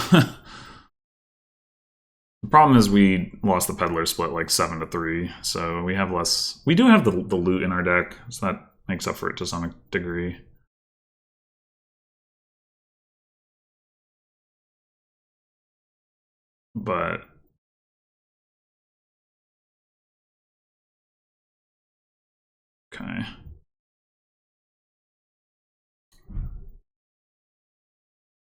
The problem is we lost the Peddler split like 7-3, so we have less. We do have the loot in our deck, so that makes up for it to some degree. But okay.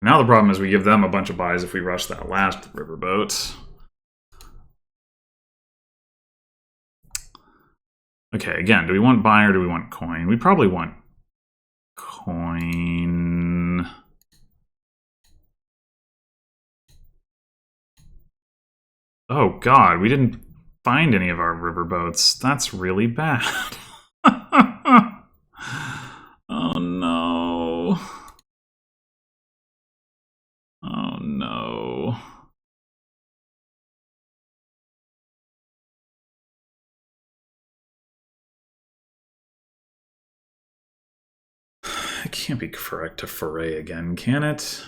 Now the problem is we give them a bunch of buys if we rush that last riverboat. Okay, again, do we want buy or do we want coin? We probably want coin. Oh god, we didn't find any of our riverboats. That's really bad. Oh no. Oh no. It can't be correct to foray again, can it?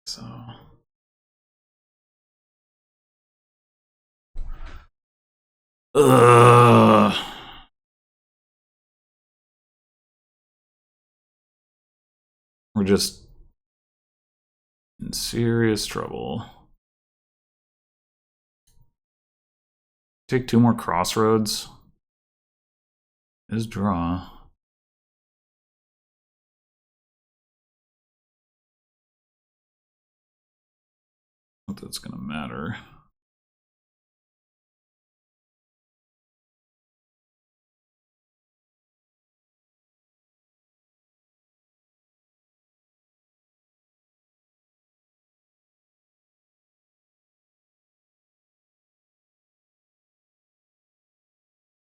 So ugh. We're just In serious trouble. Take 2 more crossroads. Is draw. Not that it's gonna matter.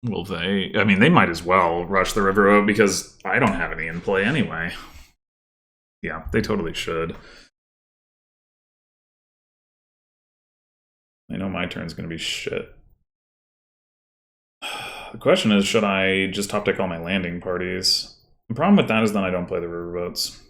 Well, I mean, they might as well rush the riverboat because I don't have any in play anyway. Yeah, they totally should. I know my turn's gonna be shit. The question is, should I just top deck all my landing parties? The problem with that is then I don't play the riverboats.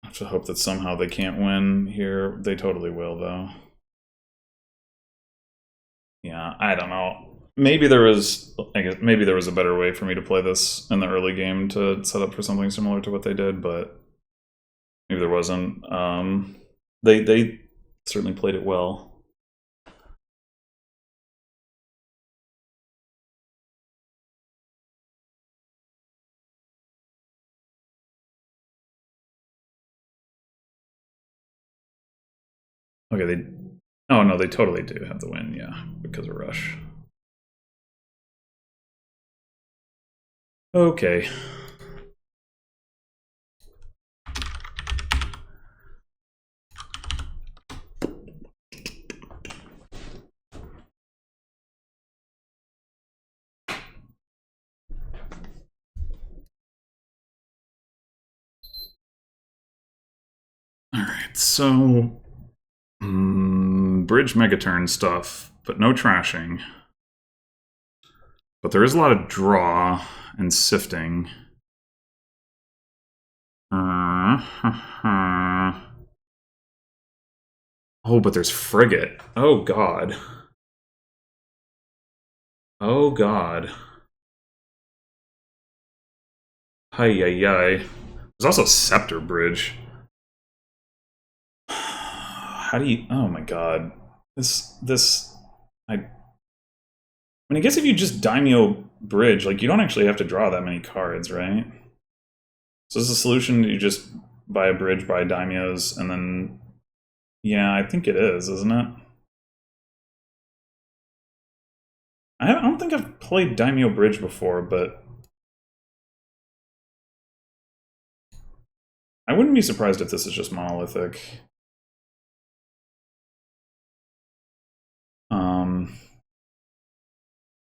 I have to hope that somehow they can't win here. They totally will, though. Yeah, I don't know. Maybe there was, I guess, maybe there was a better way for me to play this in the early game to set up for something similar to what they did, but maybe there wasn't. They certainly played it well. Okay, they... Oh, no, they totally do have the win, yeah, because of Rush. Okay. Alright, so... bridge Megaturn stuff, but no trashing. But there is a lot of draw and sifting. Oh, but there's Frigate. Oh, God. Oh, God. Hi-yi-yi. There's also Scepter Bridge. How do you... Oh, my God. I mean, I guess if you just Daimyo Bridge, like, you don't actually have to draw that many cards, right? So is the solution you just buy a bridge, buy Daimyos, and then... Yeah, I think it is, isn't it? I don't think I've played Daimyo Bridge before, but... I wouldn't be surprised if this is just monolithic.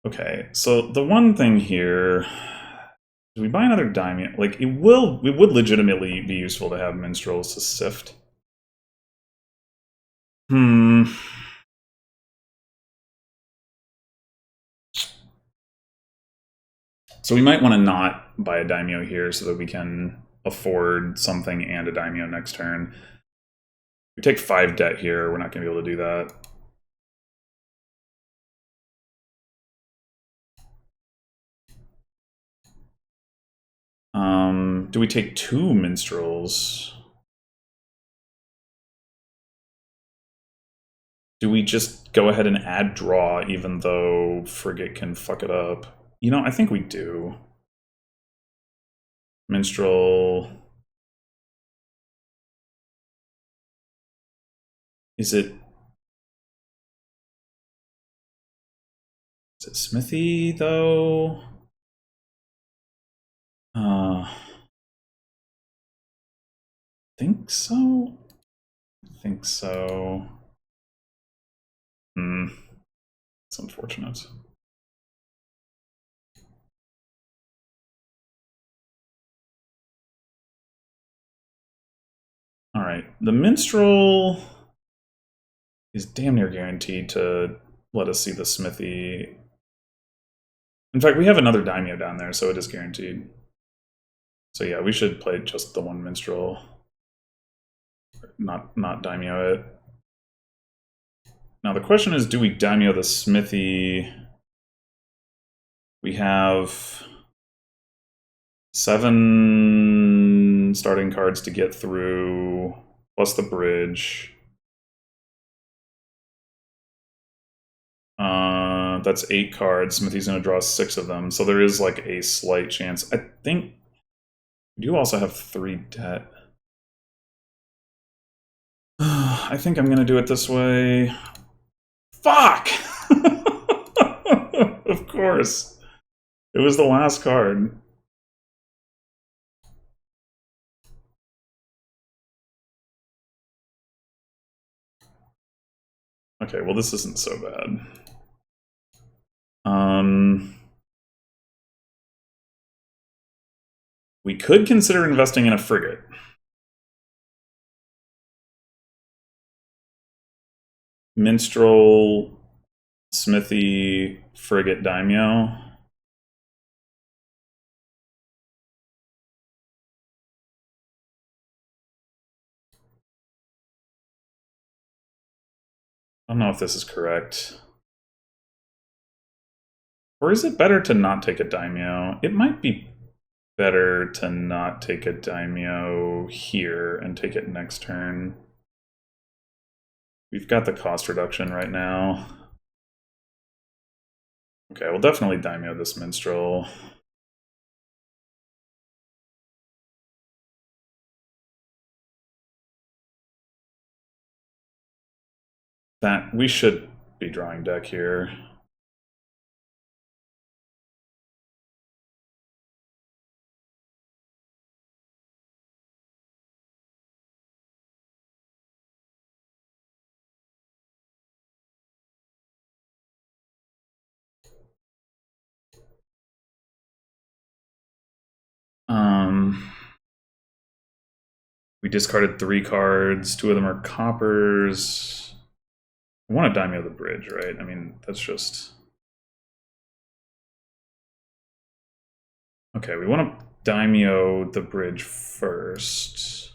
Okay, so the one thing here... Do we buy another Daimyo? Like, it would legitimately be useful to have Minstrels to sift. So we might want to not buy a Daimyo here so that we can afford something and a Daimyo next turn. We take 5 debt here, we're not going to be able to do that. Do we take 2 Minstrels? Do we just go ahead and add draw even though Frigate can fuck it up? You know, I think we do. Minstrel... Is it Smithy, though? Think so? I think so. It's unfortunate. Alright, the Minstrel is damn near guaranteed to let us see the Smithy. In fact, we have another Daimyo down there, so it is guaranteed. So yeah, we should play just the one Minstrel. not Daimyo it. Now the question is, do we Daimyo the smithy? We have 7 starting cards to get through, plus the bridge. That's 8 cards. Smithy's going to draw 6 of them, so there is like a slight chance. I think we do also have 3 debt. I think I'm going to do it this way. Fuck! Of course. It was the last card. Okay, well this isn't so bad. We could consider investing in a frigate. Minstrel, Smithy, Frigate, Daimyo. I don't know if this is correct. Or is it better to not take a Daimyo? It might be better to not take a Daimyo here and take it next turn. We've got the cost reduction right now. Okay, we'll definitely Daimyo this Minstrel. That we should be drawing deck here. We discarded 3 cards. 2 of them are coppers. I want to Daimyo the bridge, right? I mean, that's just... Okay, we want to Daimyo the bridge first.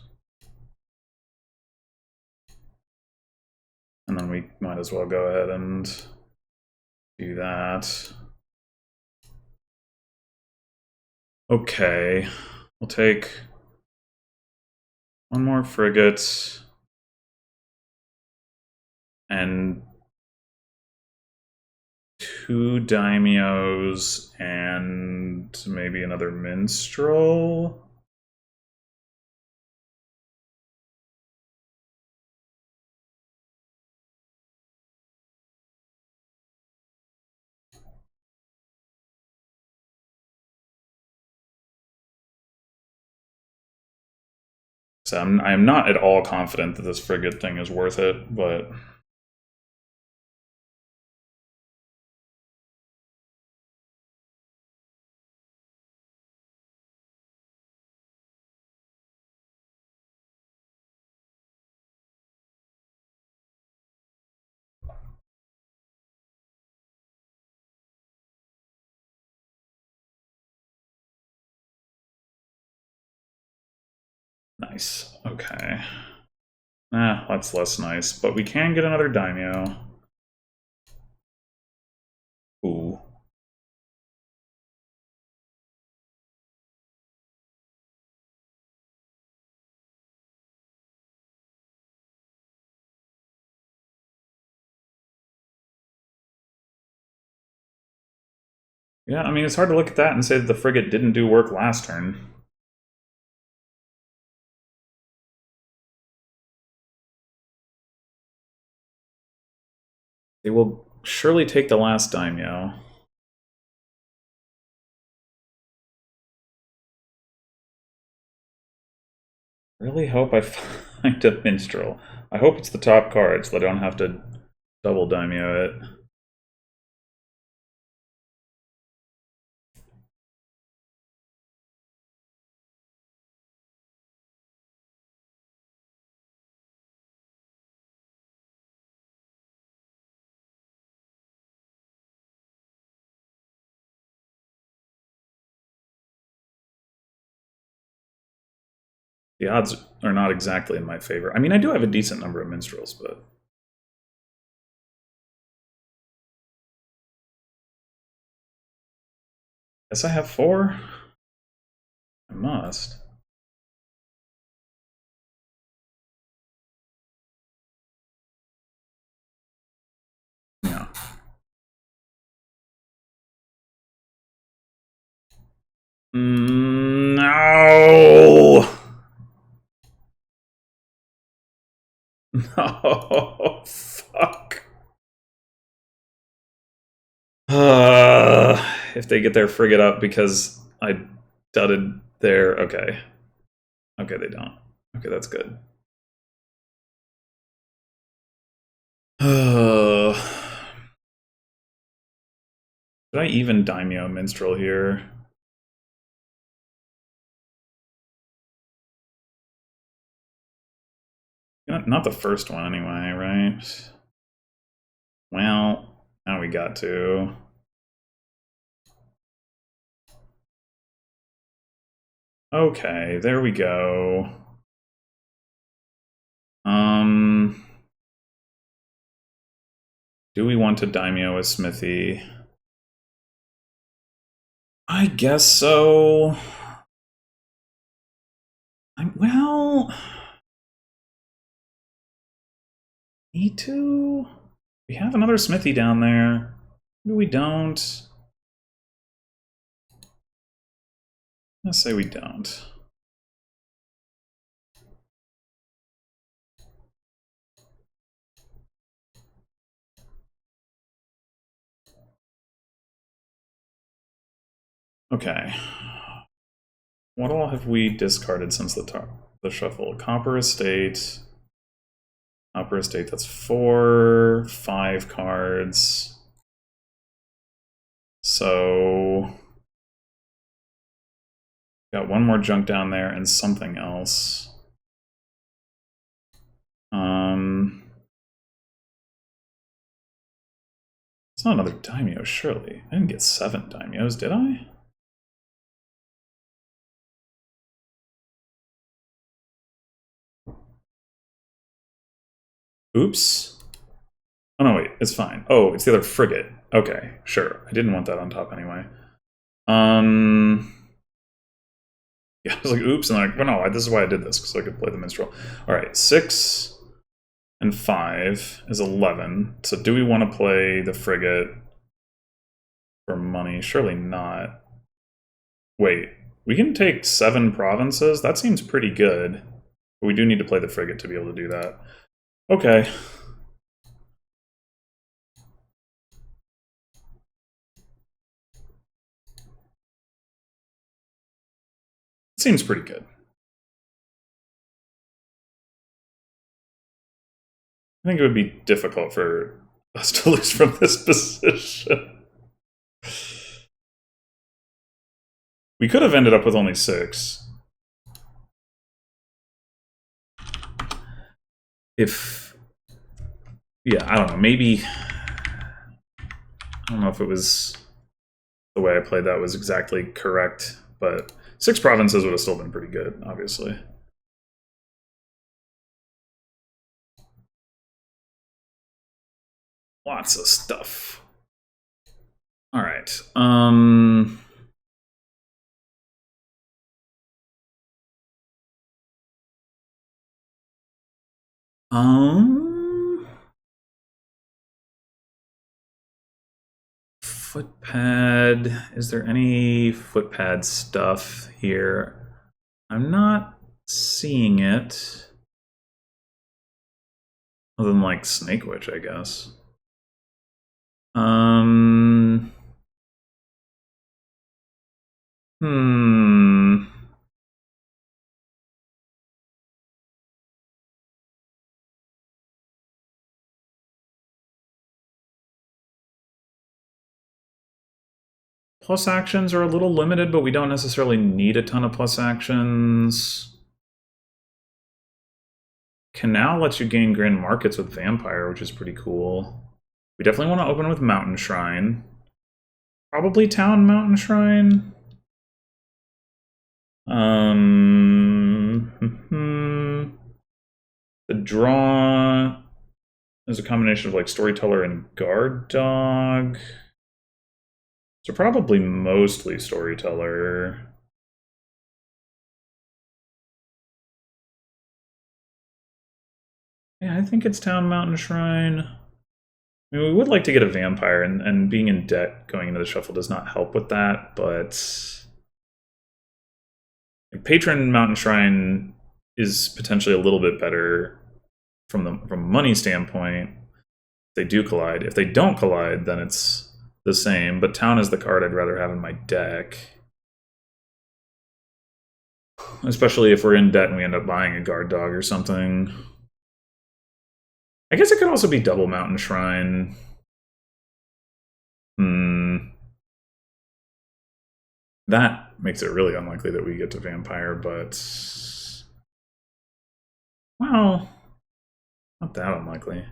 And then we might as well go ahead and do that. Okay, we'll take 1 more frigate and 2 Daimyos and maybe another minstrel. So I'm not at all confident that this frigate thing is worth it, but... Nice. Okay. That's less nice, but we can get another Daimyo. Ooh. Yeah, I mean, it's hard to look at that and say that the frigate didn't do work last turn. They will surely take the last Daimyo. Really hope I find a minstrel. I hope it's the top card so that I don't have to double Daimyo it. The odds are not exactly in my favor. I mean, I do have a decent number of minstrels, but... Guess I have 4? I must. Yeah. No! No, fuck. If they get their frigate up because I dudded their... Okay. Okay, they don't. Okay, that's good. Did I even Daimyo Minstrel here? Not the first one anyway, right? Well, now we got to. Okay, there we go. Do we want to Daimyo a smithy? I guess so. Well... Need to? We have another smithy down there. Maybe we don't. Let's say we don't. Okay. What all have we discarded since the shuffle? Copper Estate. Copper Estate, that's 4, 5 cards. So... Got one more junk down there and something else. It's not another Daimyo, surely. I didn't get 7 Daimyos, did I? Oops. Oh no, wait, it's fine. Oh, it's the other frigate. Okay, sure. I didn't want that on top anyway. Yeah, I was like, oops, and I'm like, well, no, this is why I did this, because I could play the minstrel. Alright, 6 and 5 is 11. So do we want to play the frigate for money? Surely not. Wait, we can take 7 provinces? That seems pretty good. But we do need to play the frigate to be able to do that. Okay. Seems pretty good. I think it would be difficult for us to lose from this position. We could have ended up with only 6. If... Yeah, I don't know, maybe... I don't know if it was... The way I played that was exactly correct, but 6 provinces would have still been pretty good, obviously. Lots of stuff. All right. Footpad. Is there any footpad stuff here? I'm not seeing it. Other than like Snake Witch, I guess. Plus actions are a little limited, but we don't necessarily need a ton of plus actions. Canal lets you gain grand markets with Vampire, which is pretty cool. We definitely want to open with Mountain Shrine. Probably Town Mountain Shrine. The draw is a combination of like Storyteller and Guard Dog. So probably mostly Storyteller. Yeah, I think it's Town, Mountain, Shrine. I mean, we would like to get a Vampire, and being in debt going into the shuffle does not help with that, but... like, Patron, Mountain, Shrine is potentially a little bit better from a money standpoint. If they do collide. If they don't collide, then it's the same, but Town is the card I'd rather have in my deck. Especially if we're in debt and we end up buying a Guard Dog or something. I guess it could also be double Mountain Shrine. That makes it really unlikely that we get to Vampire, but... well, not that unlikely.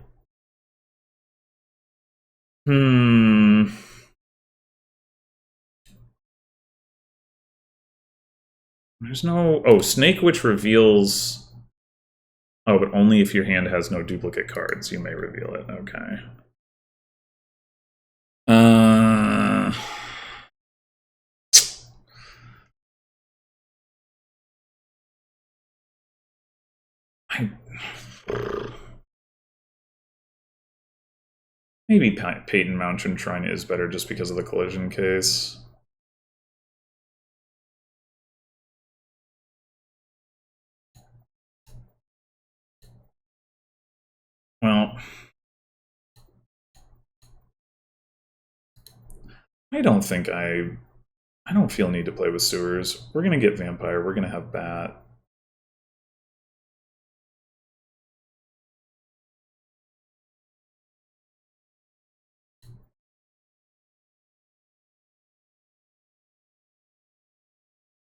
There's no... oh, Snake Witch reveals... oh, but only if your hand has no duplicate cards, you may reveal it. Okay. Maybe Peyton Mountain Shrine is better just because of the collision case. Well, I don't think I don't feel need to play with Sewers. We're gonna get Vampire, we're gonna have Bat.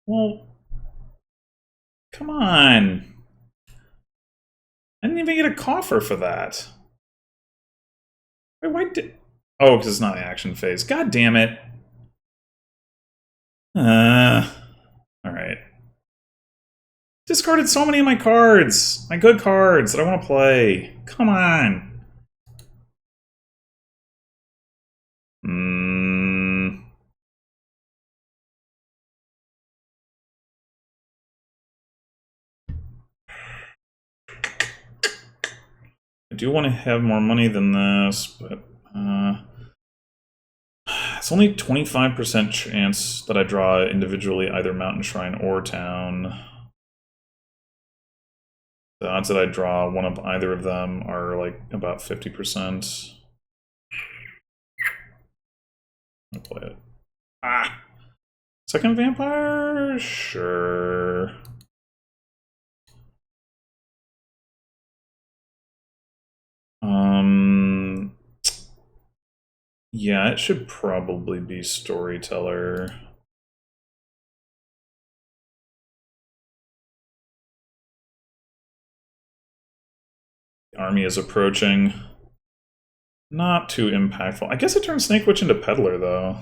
Well, come on. I didn't even get a coffer for that. Wait, why did... oh, because it's not an action phase. God damn it. Alright. Discarded so many of my cards. My good cards that I want to play. Come on. I do want to have more money than this, but it's only 25% chance that I draw individually either Mountain Shrine or Town. The odds that I draw one of either of them are like about 50%. I'll play it. Ah! Second Vampire? Sure. Yeah, it should probably be Storyteller. The army is approaching. Not too impactful. I guess it turns Snake Witch into Peddler, though.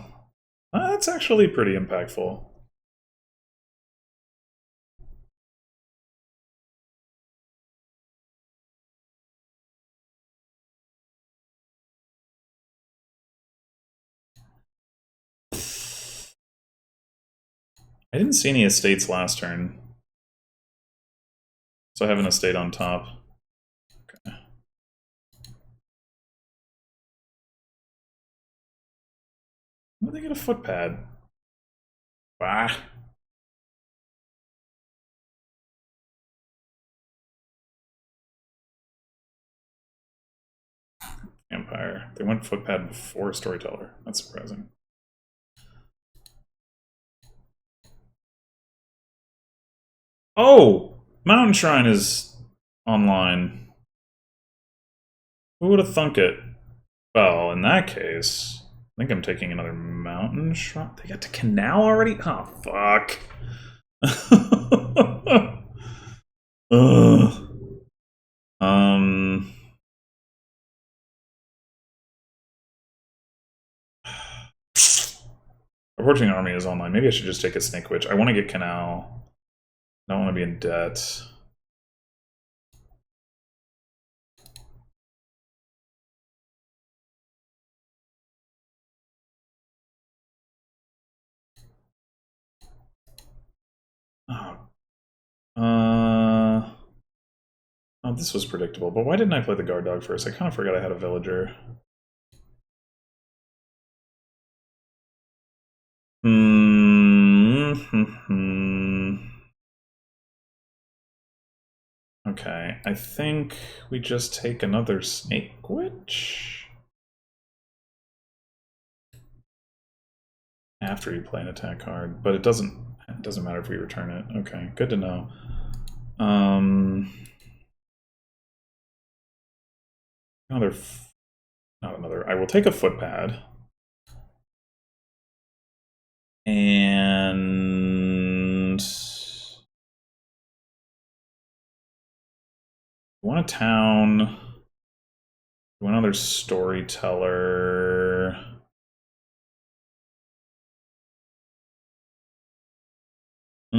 That's actually pretty impactful. I didn't see any estates last turn. So I have an estate on top. Okay. When do they get a footpad? Bah. Empire. They went footpad before Storyteller. That's surprising. Oh! Mountain Shrine is online. Who would have thunk it? Well, in that case, I think I'm taking another Mountain Shrine. They got to Canal already? Oh, fuck. Approaching Army is online. Maybe I should just take a Snake Witch. I want to get Canal. I don't want to be in debt. Oh. Oh, this was predictable, but why didn't I play the guard dog first? I kind of forgot I had a villager. Okay, I think we just take another snake witch after you play an attack card, but it doesn't matter if we return it. Okay, good to know. Not another. I will take a footpad. And want a town. Want another storyteller. I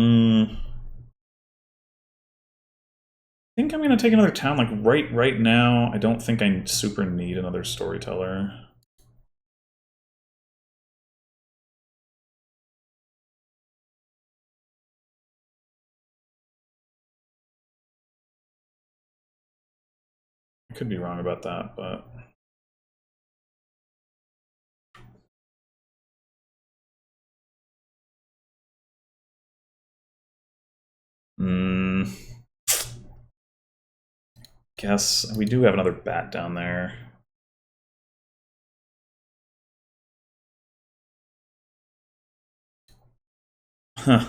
think I'm gonna take another town. Like right now, I don't think I super need another storyteller. I could be wrong about that, but guess we do have another bat down there. Huh.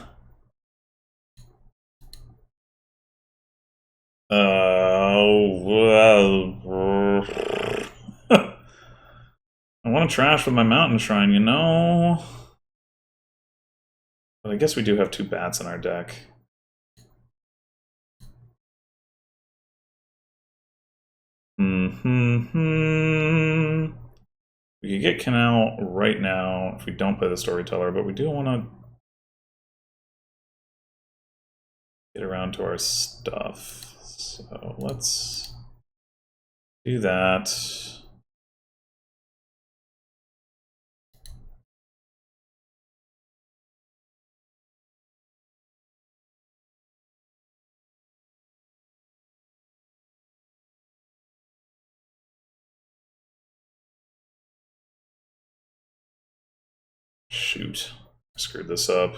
I want to trash with my mountain shrine, you know? But I guess we do have two bats in our deck. We could get Canal right now if we don't play the storyteller, but we do want to get around to our stuff. So let's do that. Shoot, I screwed this up.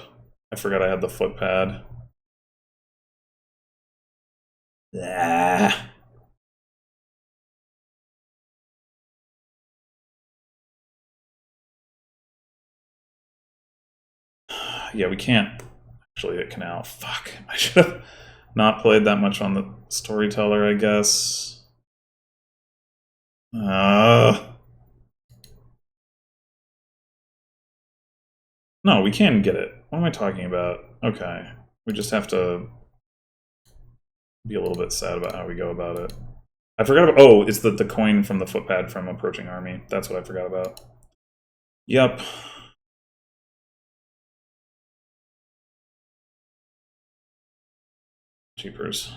I forgot I had the footpad. Ah. Yeah, we can't actually hit Canal. Fuck, I should have not played that much on the storyteller, I guess. No, we can get it. What am I talking about? Okay, we just have to be a little bit sad about how we go about it. I forgot about. Oh, it's the coin from the footpad from approaching army. That's what I forgot about. Yep. Jeepers.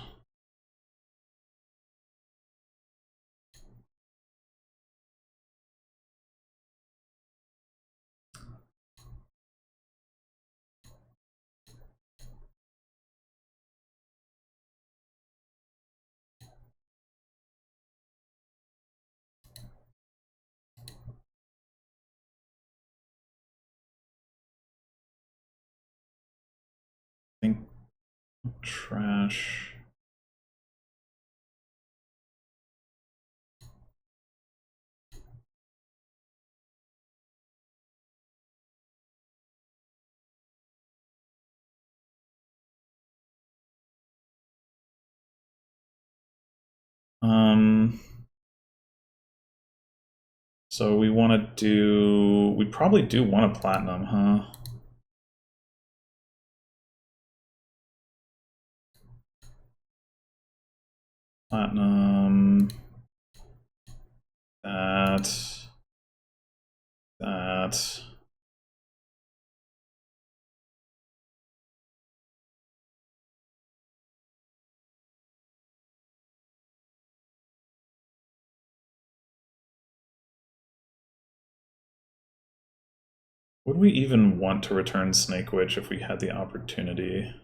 I think trash. So we want to do. We probably do want a platinum, huh? Platinum. That. Would we even want to return Snake Witch if we had the opportunity?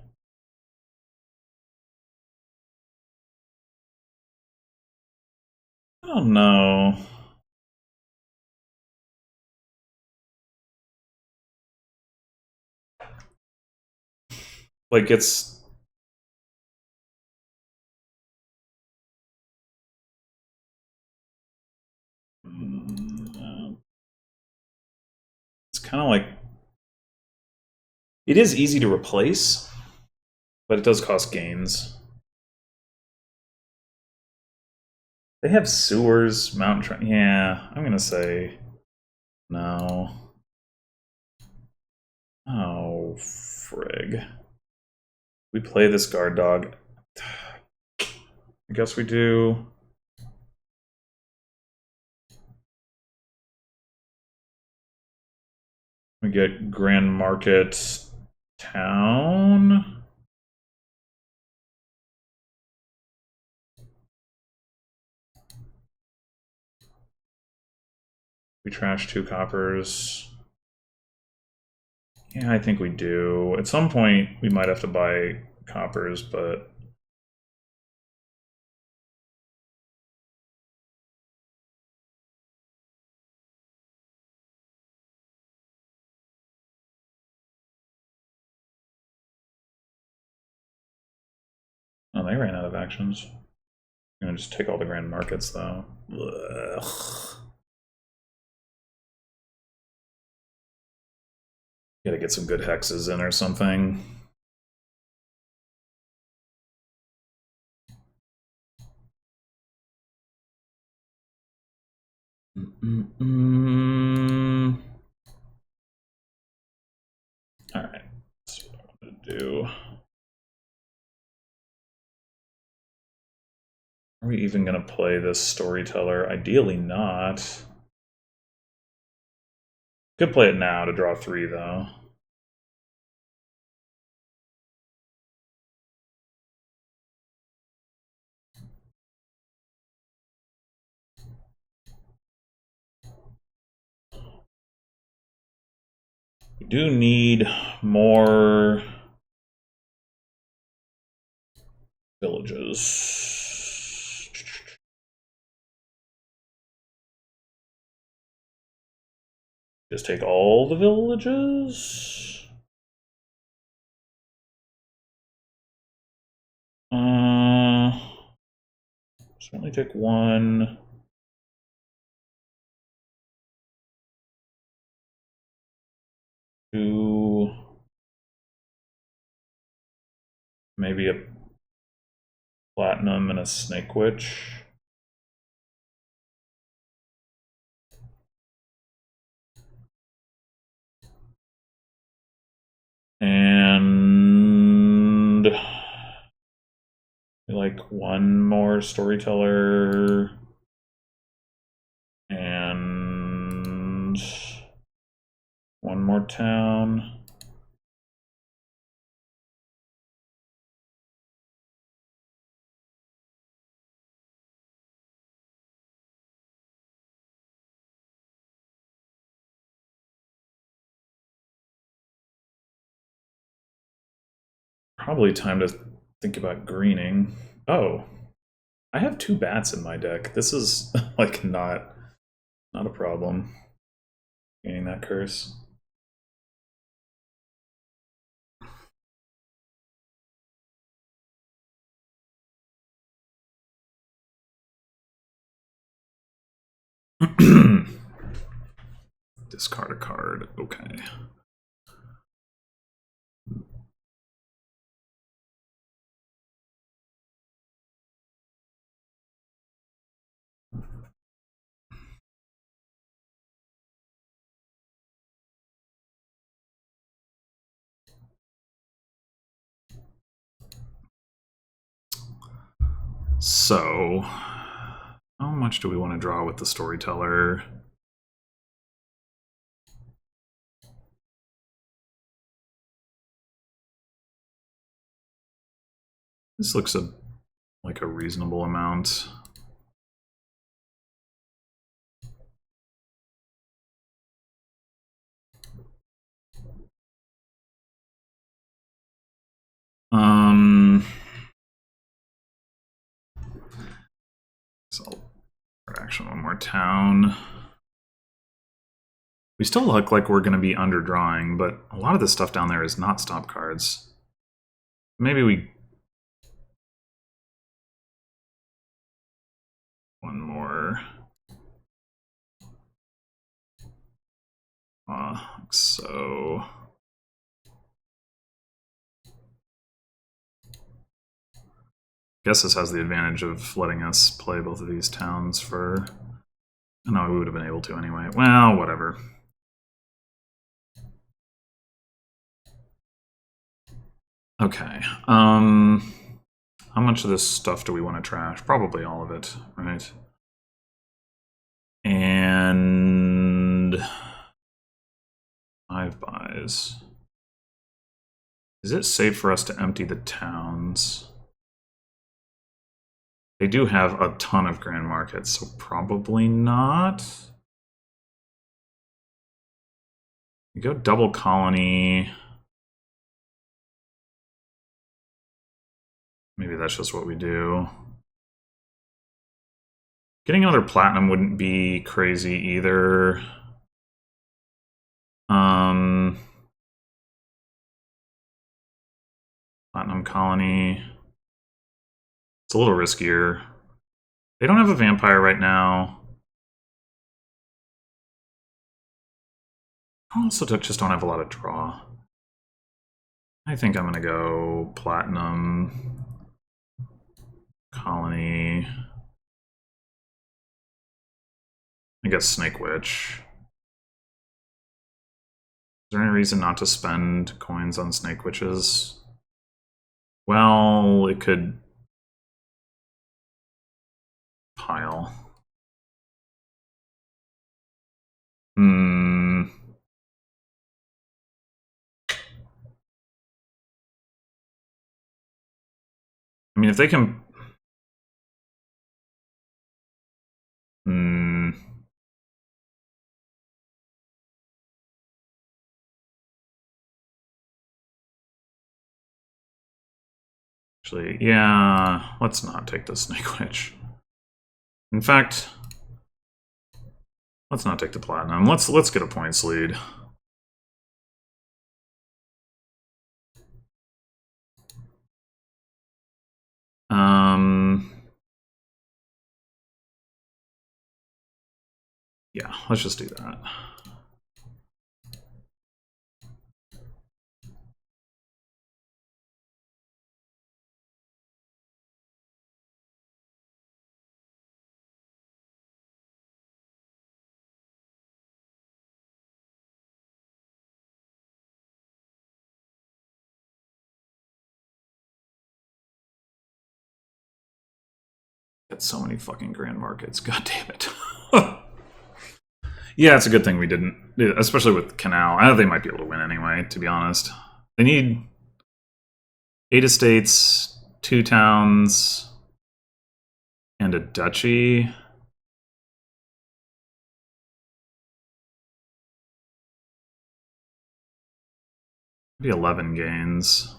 I don't know. Like, it's kind of like, it is easy to replace, but it does cost gains. They have sewers, mountain. Yeah, I'm gonna say no. Oh, frig. We play this guard dog. I guess we do. We get Grand Market Town. We trash 2 coppers. Yeah, I think we do. At some point, we might have to buy coppers, but... Oh, they ran out of actions. I'm gonna just take all the grand markets, though. Ugh. Gotta get some good hexes in or something. Alright, that's what I wanted to do. Are we even gonna play this storyteller? Ideally not. Could play it now to draw 3, though. We do need more villages. Just take all the villages? Certainly take 1. 2. Maybe a platinum and a snake witch. And like 1 more storyteller and 1 more town. Probably time to think about greening. Oh, I have 2 bats in my deck. This is like not a problem. Gaining that curse. Discard a card. Okay. So, how much do we want to draw with the storyteller? This looks like a reasonable amount. So action one more town. We still look like we're going to be underdrawing, but a lot of the stuff down there is not stop cards. Maybe we... One more. Like so. Guess this has the advantage of letting us play both of these towns for... No, we would have been able to anyway. Well, whatever. Okay. How much of this stuff do we want to trash? Probably all of it, right? And 5 buys. Is it safe for us to empty the towns? They do have a ton of grand markets, so probably not. We go double colony. Maybe that's just what we do. Getting another platinum wouldn't be crazy either. Platinum colony. It's a little riskier. They don't have a vampire right now. I also just don't have a lot of draw. I think I'm going to go platinum, colony, I guess Snake Witch. Is there any reason not to spend coins on Snake Witches? Well, it could pile. I mean, if they can... Actually, yeah, let's not take the Snake Witch. In fact, let's not take the platinum. Let's get a points lead. Yeah, let's just do that. Got so many fucking grand markets. God damn it. Yeah, it's a good thing we didn't, especially with Canal. I know they might be able to win anyway, to be honest. They need 8 estates, 2 towns, and a duchy. Maybe 11 gains.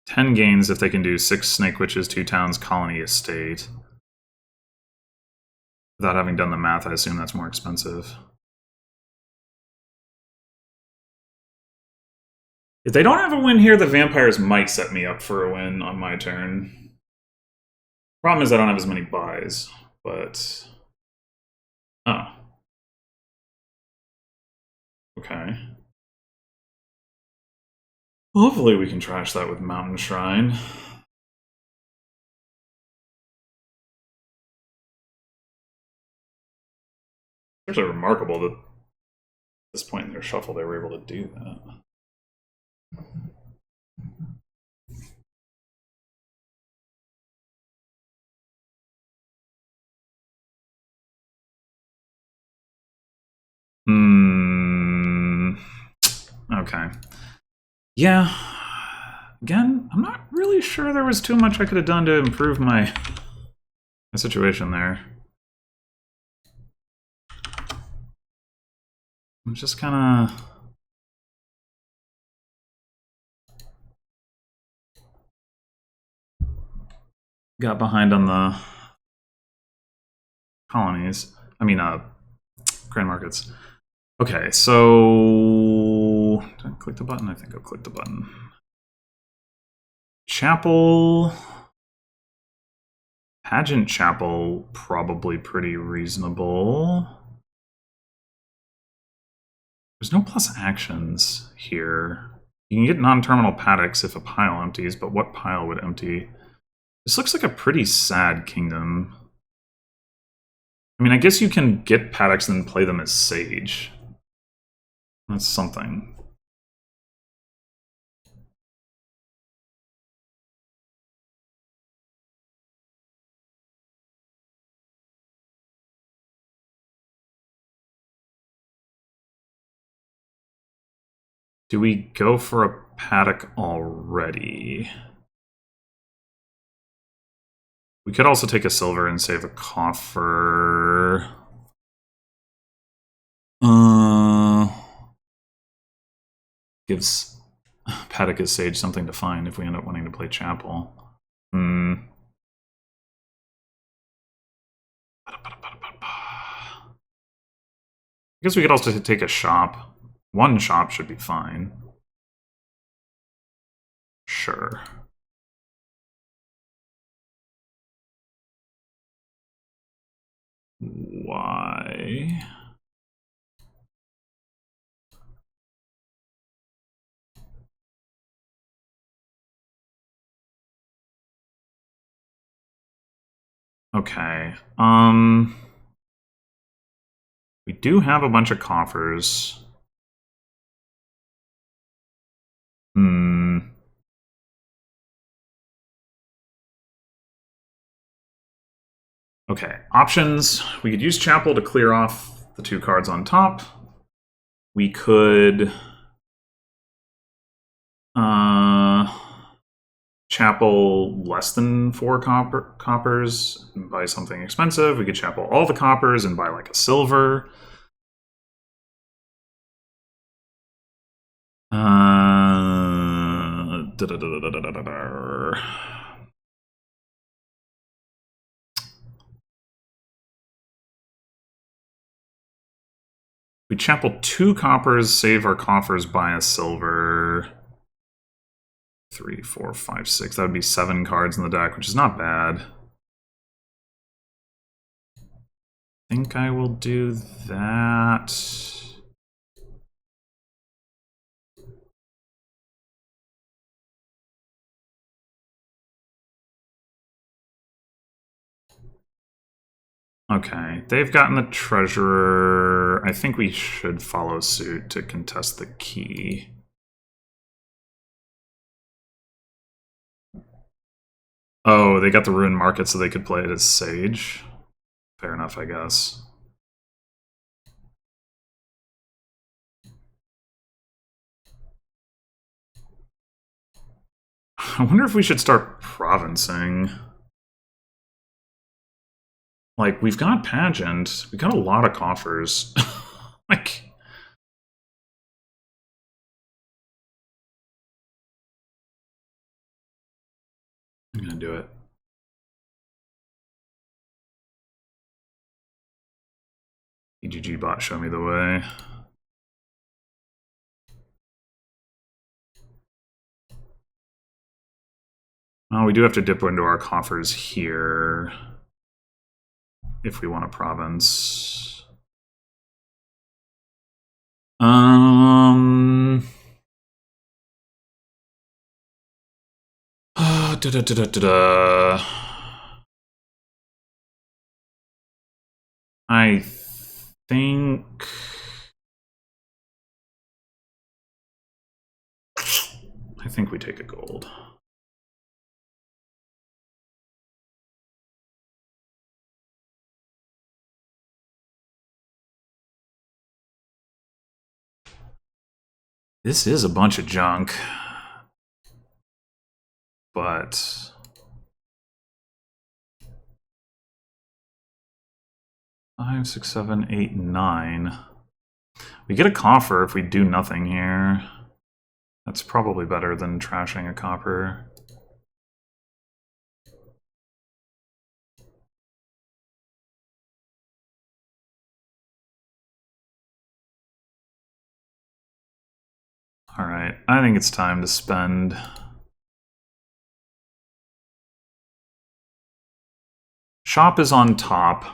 10 gains if they can do 6 Snake Witches, 2 towns, colony, estate. Without having done the math, I assume that's more expensive. If they don't have a win here, the vampires might set me up for a win on my turn. Problem is I don't have as many buys, but... Oh. Okay. Hopefully we can trash that with Mountain Shrine. It's actually remarkable that at this point in their shuffle they were able to do that. Okay. Yeah. Again, I'm not really sure there was too much I could have done to improve my situation there. I'm just kind of... got behind on the colonies. I mean, grand markets. Okay, so did I click the button? I think I'll click the button. Chapel. Pageant Chapel, probably pretty reasonable. There's no plus actions here. You can get non-terminal paddocks if a pile empties, but what pile would empty? This looks like a pretty sad kingdom. I mean, I guess you can get paddocks and then play them as Sage. That's something. Do we go for a paddock already? We could also take a silver and save a coffer. Gives paddock as Sage something to find if we end up wanting to play Chapel. I guess we could also take a shop. One shop should be fine. Sure. Why? Okay. We do have a bunch of coffers. Okay, options. We could use Chapel to clear off the 2 cards on top. We could Chapel less than 4 coppers and buy something expensive. We could Chapel all the coppers and buy like a silver. We Chapel 2 coppers, save our coffers, buy a silver. 3, 4, 5, 6. That would be 7 cards in the deck, which is not bad. I think I will do that. Okay, they've gotten the treasurer. I think we should follow suit to contest the key. Oh, they got the ruined market so they could play it as Sage. Fair enough, I guess. I wonder if we should start provincing. Like, we've got Pageant. We've got a lot of coffers. Like... I'm gonna do it. EGG bot, show me the way. Oh, we do have to dip into our coffers here if we want a province. I think... we take a gold. This is a bunch of junk. But... Five, 6, 7, 8, 9. We get a coffer if we do nothing here. That's probably better than trashing a copper. Alright, I think it's time to spend... Shop is on top.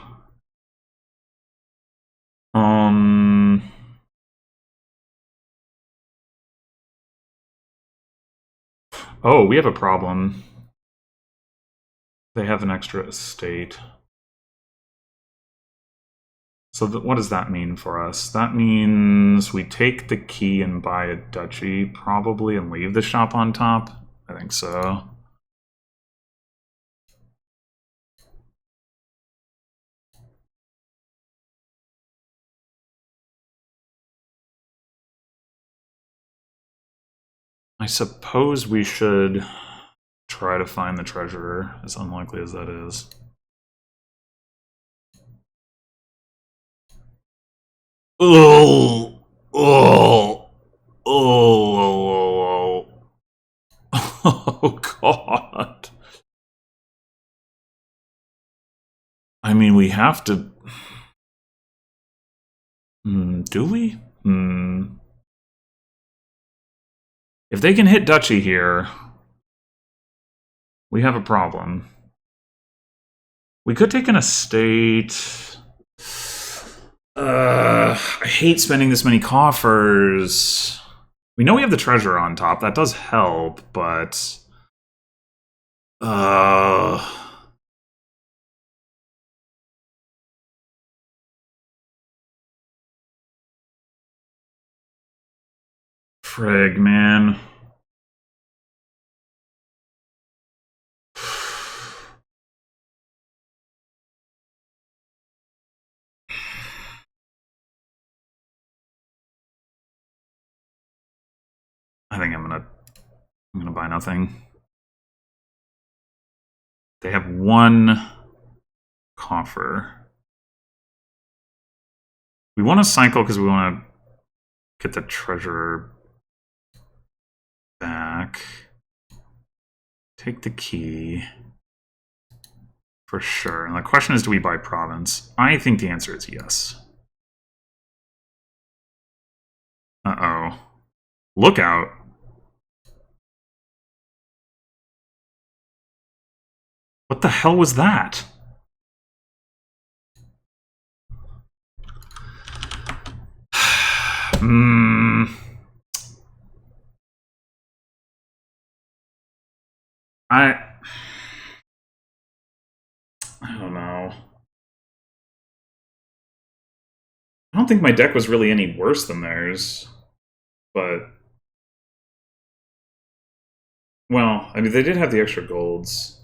Oh, we have a problem. They have an extra estate. So what does that mean for us? That means we take the key and buy a duchy, probably, and leave the shop on top? I think so. I suppose we should try to find the treasurer, as unlikely as that is. Oh, oh, oh, oh, God. I mean, we have to... do we? If they can hit duchy here, we have a problem. We could take an estate... I hate spending this many coffers. We know we have the treasure on top. That does help, but... Frig, man. I think I'm gonna buy nothing. They have one coffer. We want to cycle because we want to get the treasure back. Take the key. For sure. And the question is, do we buy province? I think the answer is yes. Uh-oh. Look out. What the hell was that? I don't know. I don't think my deck was really any worse than theirs, but... Well, I mean, they did have the extra golds.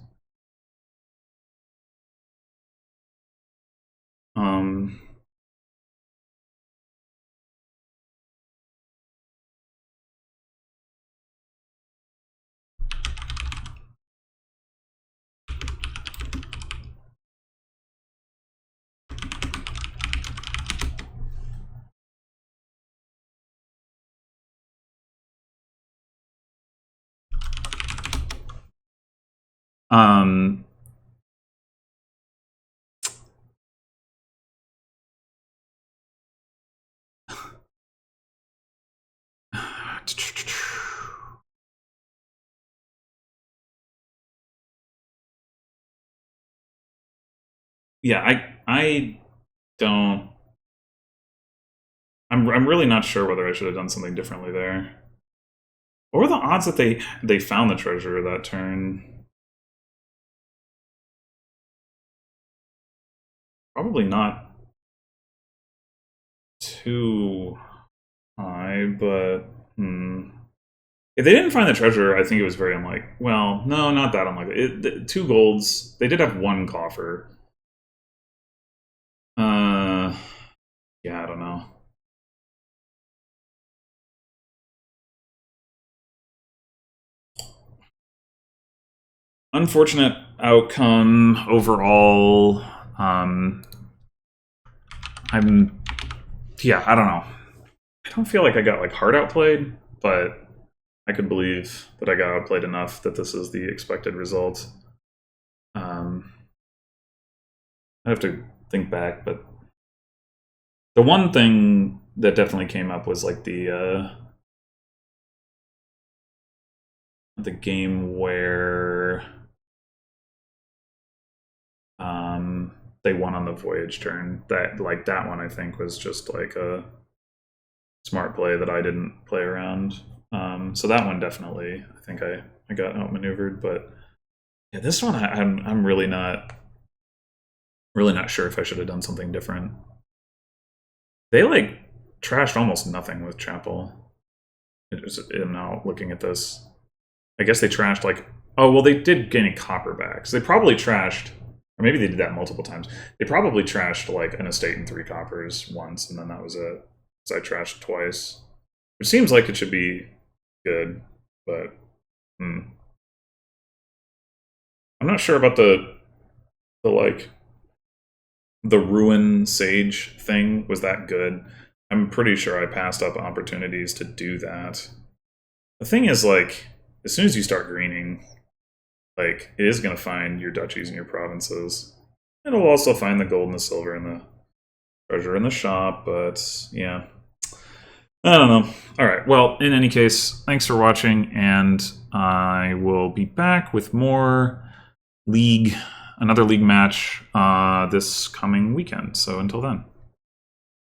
Yeah, I don't... I'm really not sure whether I should have done something differently there. What were the odds that they found the treasure that turn? Probably not too high, but if they didn't find the treasure, I think it was very unlikely. Well, no, not that unlikely. 2 golds. They did have 1 coffer. Yeah, I don't know. Unfortunate outcome overall. Yeah, I don't know. I don't feel like I got like hard outplayed, but I could believe that I got outplayed enough that this is the expected result. I have to think back, but the one thing that definitely came up was like the the game where they won on the Voyage turn. That one I think was just like a smart play that I didn't play around. So that one definitely, I think I got outmaneuvered. But yeah, this one I'm really not sure if I should have done something different. They like trashed almost nothing with Chapel. I'm now looking at this. I guess they trashed like, oh well, they did gain a copper back. So they probably trashed, or maybe they did that multiple times. They probably trashed like an estate and 3 coppers once, and then that was it. So I trashed twice. It seems like it should be good, but I'm not sure about the Ruin Sage thing. Was that good? I'm pretty sure I passed up opportunities to do that. The thing is, like, as soon as you start greening, like, it is going to find your duchies and your provinces. It'll also find the gold and the silver and the treasure in the shop, but yeah. I don't know. Alright, well, in any case, thanks for watching, and I will be back with more another league match this coming weekend. So until then.